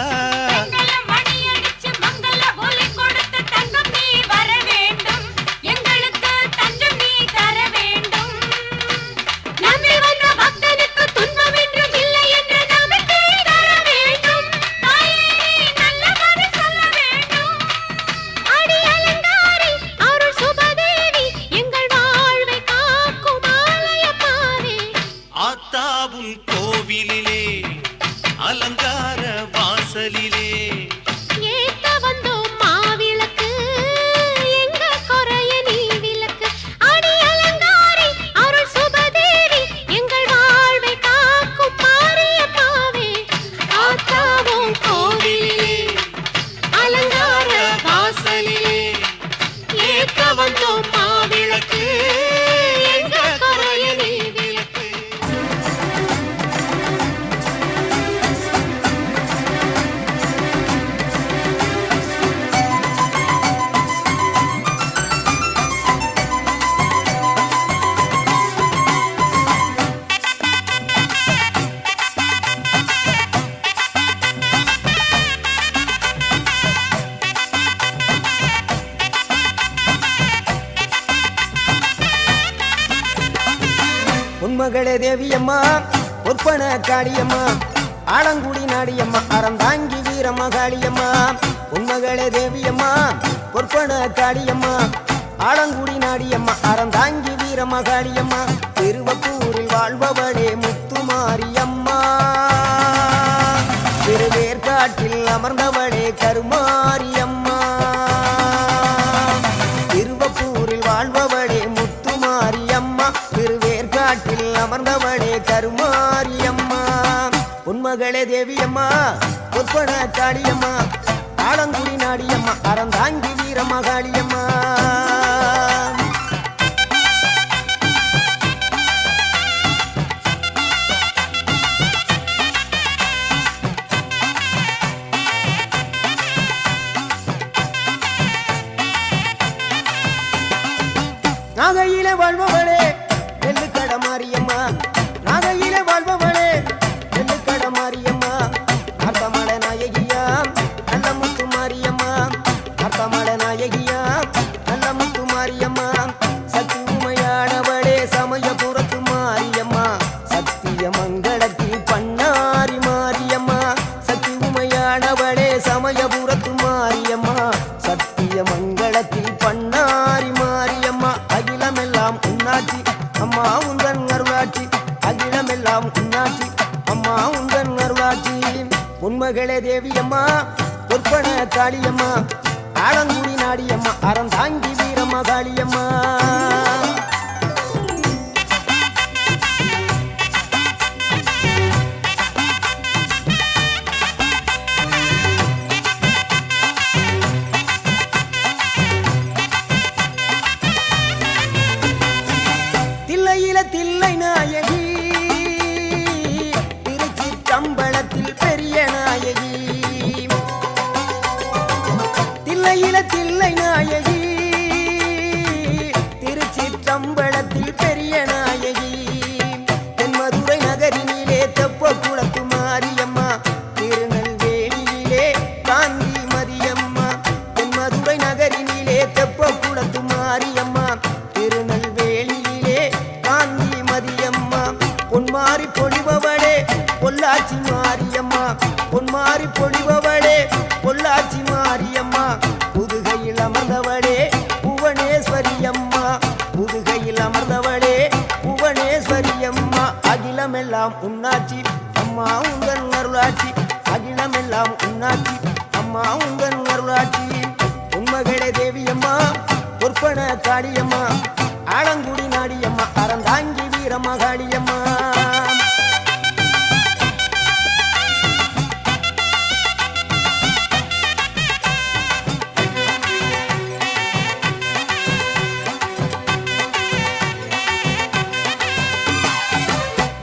கோவிலிலே அலங்கார வாசலிலே ஏத்த வந்தோம் மாவிளக்கு எங்க குறைய நீ விளக்கு அடி அலங்காரி அருள் சுபதேவி எங்கள் வாழ்வை காக்கும் மாரியம்மாவே ஆத்தாவும் கோவிலிலே அலங்கார வாசலிலே ஏத்த வந்தோம் மாவிளக்கு எங்க குறைய நீ விளக்கு. உன்மகளே தேவியம்மா ஒற்பன காளியம்மா ஆலங்குடி நாடியம்மா அறந்தாங்கி வீரம்மா காளியம்மா. உன்மகளே தேவியம்மா ஒற்பன காளியம்மா ஆலங்குடி நாடியம்மா அறந்தாங்கி வீரம்மா காளியம்மா. திருவப்பூரில் வாழ்பவளே முத்துமாரியம்மா திருவேற்காட்டில் அமர்ந்தவளே கருமாரியம்மா. திருவப்பூரில் வாழ்பவளே முத்துமாரியம்மா திருவேற்காட்டில் அமர்ந்தவளே கருமாரியம்மா. உன்மகளே தேவியம்மா ஒற்பன காளியம்மா ஆலங்குடி நாடியம்மா அறந்தாங்கி வீரம்மா காளியம்மா. நாகையிலே வாழ்பவளே நெல்லுக்கட மாரியம்மா நாகையிலே வாழ்பவளே நெல்லுக்கட மாரியம்மா. அர்த்தமட நாயகியா நல்ல முத்து மாரியம்மா அர்த்தமட நாயகியா நல்ல முத்து மாரியம்மா. சக்தி உமையானவளே சமயபுரத்து மாரியம்மா சத்திய மங்களத்தில் பண்ணாரி மாரியம்மா. சக்தி உமையானவளே சமயபுரத்து மாரியம்மா சத்திய மங்களத்தில் பண்ணாரி மாரியம்மா. அகிலமெல்லாம் உன்னாட்சி அம்மா உந்தன் அருளாட்சி அகிலமெல்லாம் உன்னாட்சி அம்மா உந்தன் அருளாட்சி. உன்மகளே தேவியம்மா ஒற்பன காளியம்மா ஆலங்குடி நாடியம்மா அறந்தாங்கி வீரம்மா காளியம்மா. தில்லையில தில்லை நாயகி திருச்சிற்றம்பலத்தில் பெரிய நாயகி. தில்லையில தில்லை நாயகி திருச்சிற்றம்பலத்தில் பெரிய நாயகி. தென்மதுரை நகரினிலே தெப்ப குளத்து மாரியம்மா திருநெல்வேலியிலே காந்தி மதியம்மா. தென்மதுரை நகரினிலே தெப்ப குளத்து மாரியம்மா திருநெல்வேலியிலே காந்தி மதியம்மா. பொன்மாரி பொழிபவளே பொள்ளாச்சி மாரியம்மா பொன்மாரி பொழிபவளே பொள்ளாச்சி மாரியம்மா. புதுகையில் அமர்ந்தவளே புவனேஸ்வரியம்மா புதுகையில் அமர்ந்தவளே புவனேஸ்வரியம்மா. அகிலமெல்லாம் உன்னாட்சி அம்மா உந்தன் அருளாட்சி அகிலமெல்லாம் உன்னாட்சி அம்மா உந்தன் அருளாட்சி. உன்மகளே தேவியம்மா ஒற்பன காளியம்மா ஆலங்குடி நாடியம்மா அறந்தாங்கி வீரம்மா காளியம்மா.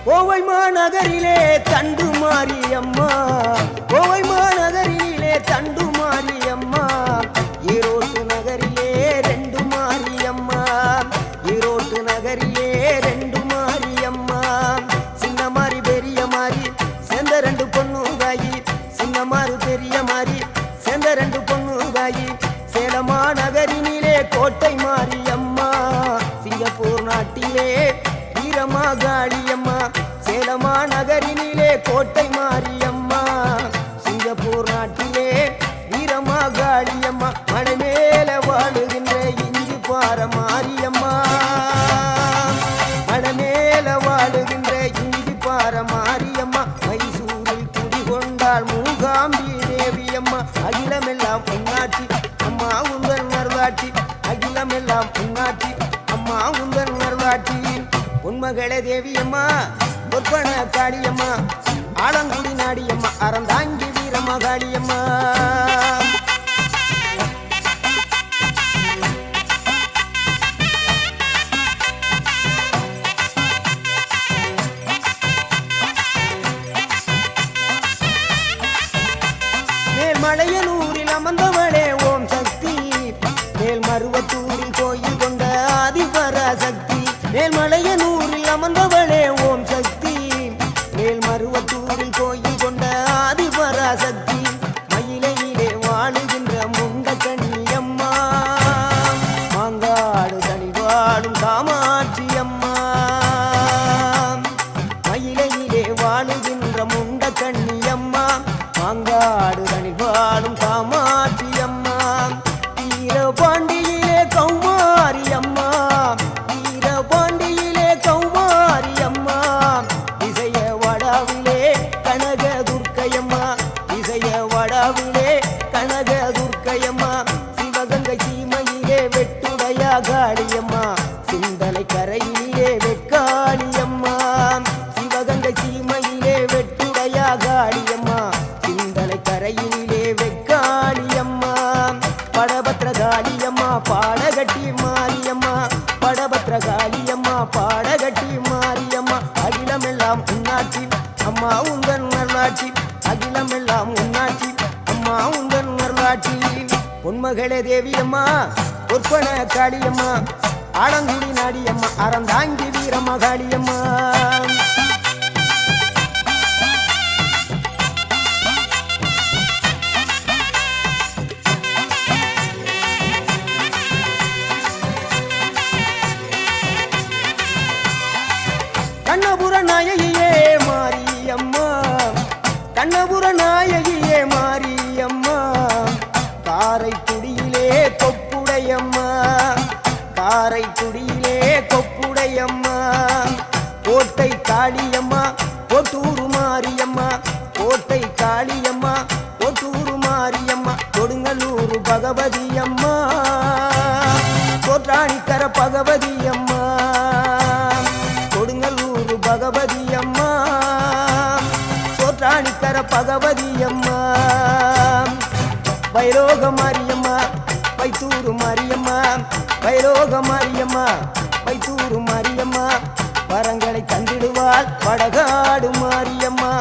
கோவை மாநகரிலே தண்டு மாரியம்மா கோவை மாநகரிலே தண்டு மாரியம்மா. ஈரோட்டு நகரிலே ரெண்டு மாரியம்மா நாட்டிலே வீரமாகாளியம்மா, சேலமா நகரினிலே கோட்டை மாரியம்மா, சிங்கப்பூர் நாட்டிலே வீரமாகாளியம்மா, மலை மேல வாழுகின்ற இஞ்சி பார மாரியம்மா, மலை மேல வாழுகின்ற இஞ்சி பார மாரியம்மா, மைசூரில் குடிகொண்டாள் மூகாம்பி தேவியம்மா, அகிலமெல்லாம் பொன்னாட்சி அம்மா உங்கள் நர்வாட்சி, அகிலமெல்லாம் பொன்னாட்சி அம்மா உங்கள் நர்வாட்சி. உன்மகளே தேவியம்மா, பொற்பன காளியம்மா, ஆலங்குடி நாடியம்மா, அறந்தாங்கி வீரமகாளியம்மா. மேல்மலையனூரில் அமர்ந்தவளே ஓம் சக்தி, மேல்மருவத்தூரில் கோயில் கொண்ட ஆதிபராசக்தி, மேல்மலையனூரில் அமர்ந்தவளே ஓம் சக்தி, மேல்மருவத்தூரில் கோயில் கொண்ட ஆதிபராசக்தி, மயிலையிலே வாழுகின்ற முண்ட கண்ணியம்மா, மாங்காடு தனி வாழும் காமாட்சி அம்மா, மயிலையிலே வாழுகின்ற முண்ட கண்ணியம்மா, மாங்காடு தனி வாழும் காமாட்சி அம்மா, வீரபாண்டியிலே கௌமாரி அம்மா, வீரபாண்டியிலே கௌமாரி அம்மா, இசைய வடாவிலே கனக துர்க்கையம்மா, இசைய வடாவிலே கனக துர்க்கையம்மா, சிவகங்கை சீமையிலே வெட்டுடையா காளியம்மா, சிந்தனை கரையிலே வெக்காளியம்மா, சிவகங்கை சீமையிலே வெட்டுடையா காளியம்மா, சிந்தனை கரையிலே வெக்காளியம்மா, படபத்ரகாளியம்மா பாடகட்டி மாரியம்மா, படபத்ரகாளியம்மா பாடகட்டி மாரியம்மா, அகிலமெல்லாம் உன்னாட்சி அம்மா உங்கள் நல்லாட்சி, அகிலமெல்லாம் உன்னாட்சி அம்மா உங்கள் நல்லாட்சி. பொன்மகளே தேவியம்மா, பொற்பன காளியம்மா, ஆலங்குடி நாடியம்மா, அறந்தாங்கி வீரமகாளியம்மா. கண்ணபுர நாயகியே மாரியம்மா, கண்ணபுர நாயகியே மாரியம்மா, காரைக்குடியிலே கொப்புடையம்மா, காரைக்குடியிலே கொப்புடையம்மா, கோட்டை காளியம்மா, கோட்டூரு மாரியம்மா, கோட்டை காளியம்மா, கோட்டூரு மாரியம்மா, கொடுங்கல்லூர் பகவதியம்மா, கோற்றாணிக்கர பகவதியம்மா, கொடுங்கல்லூர் பகவதியம்மா, சோற்றாணிக்கர பகவதியம்மா, வைரோக மாரியம்மா, வைத்தூரு மாரியம்மா, வைரோக மாரியம்மா, வைத்தூரு மாரியம்மா, வரங்களை தந்திடுவாள் வடகாடு மாரியம்மா,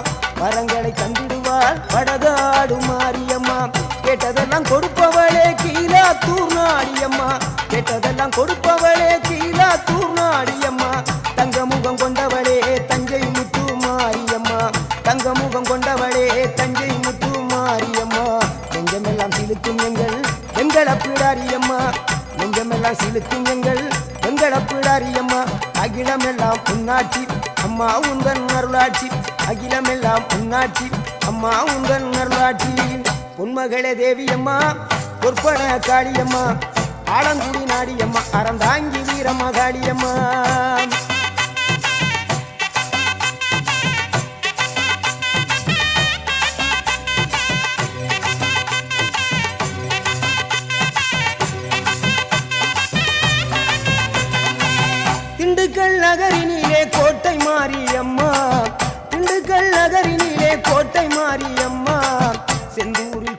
வரங்களை தந்திடுவாள் வடகாடு மாரியம்மா, கேட்டதெல்லாம் கொடுப்பவளே கீழாத்தூர் நாடியம்மா, கேட்டதெல்லாம் கொடுப்பவளே கீழாத்தூர் நாடியம்மா, தங்க முகம் கொண்டவளே தஞ்சை முத்து மாரியம்மா, தங்க முகம் கொண்டவளே தஞ்சை முத்து மாரியம்மா, நெஞ்சமெல்லாம் சிலுக்கும் எங்கள் அப்பிடாரியம்மா, நெஞ்சமெல்லாம் சிலுக்கும் எங்கள் அப்பிடாரியம்மா, அகிலமெல்லாம் உன்னாட்சி அம்மா உங்கள் அருளாட்சி, அகிலமெல்லாம் உன்னாட்சி அம்மா உங்கள் அருளாட்சி. பொன்மகளே தேவியம்மா, பொற்பன காளியம்மா, ஆலங்குடி நாடியம்மா, அறந்தாங்கி வீரமகாளியம்மா. திண்டுக்கல் நகரினிலே கோட்டை மாரியம்மா, திண்டுக்கல் நகரினிலே கோட்டை மாரியம்மா, செந்தூரில்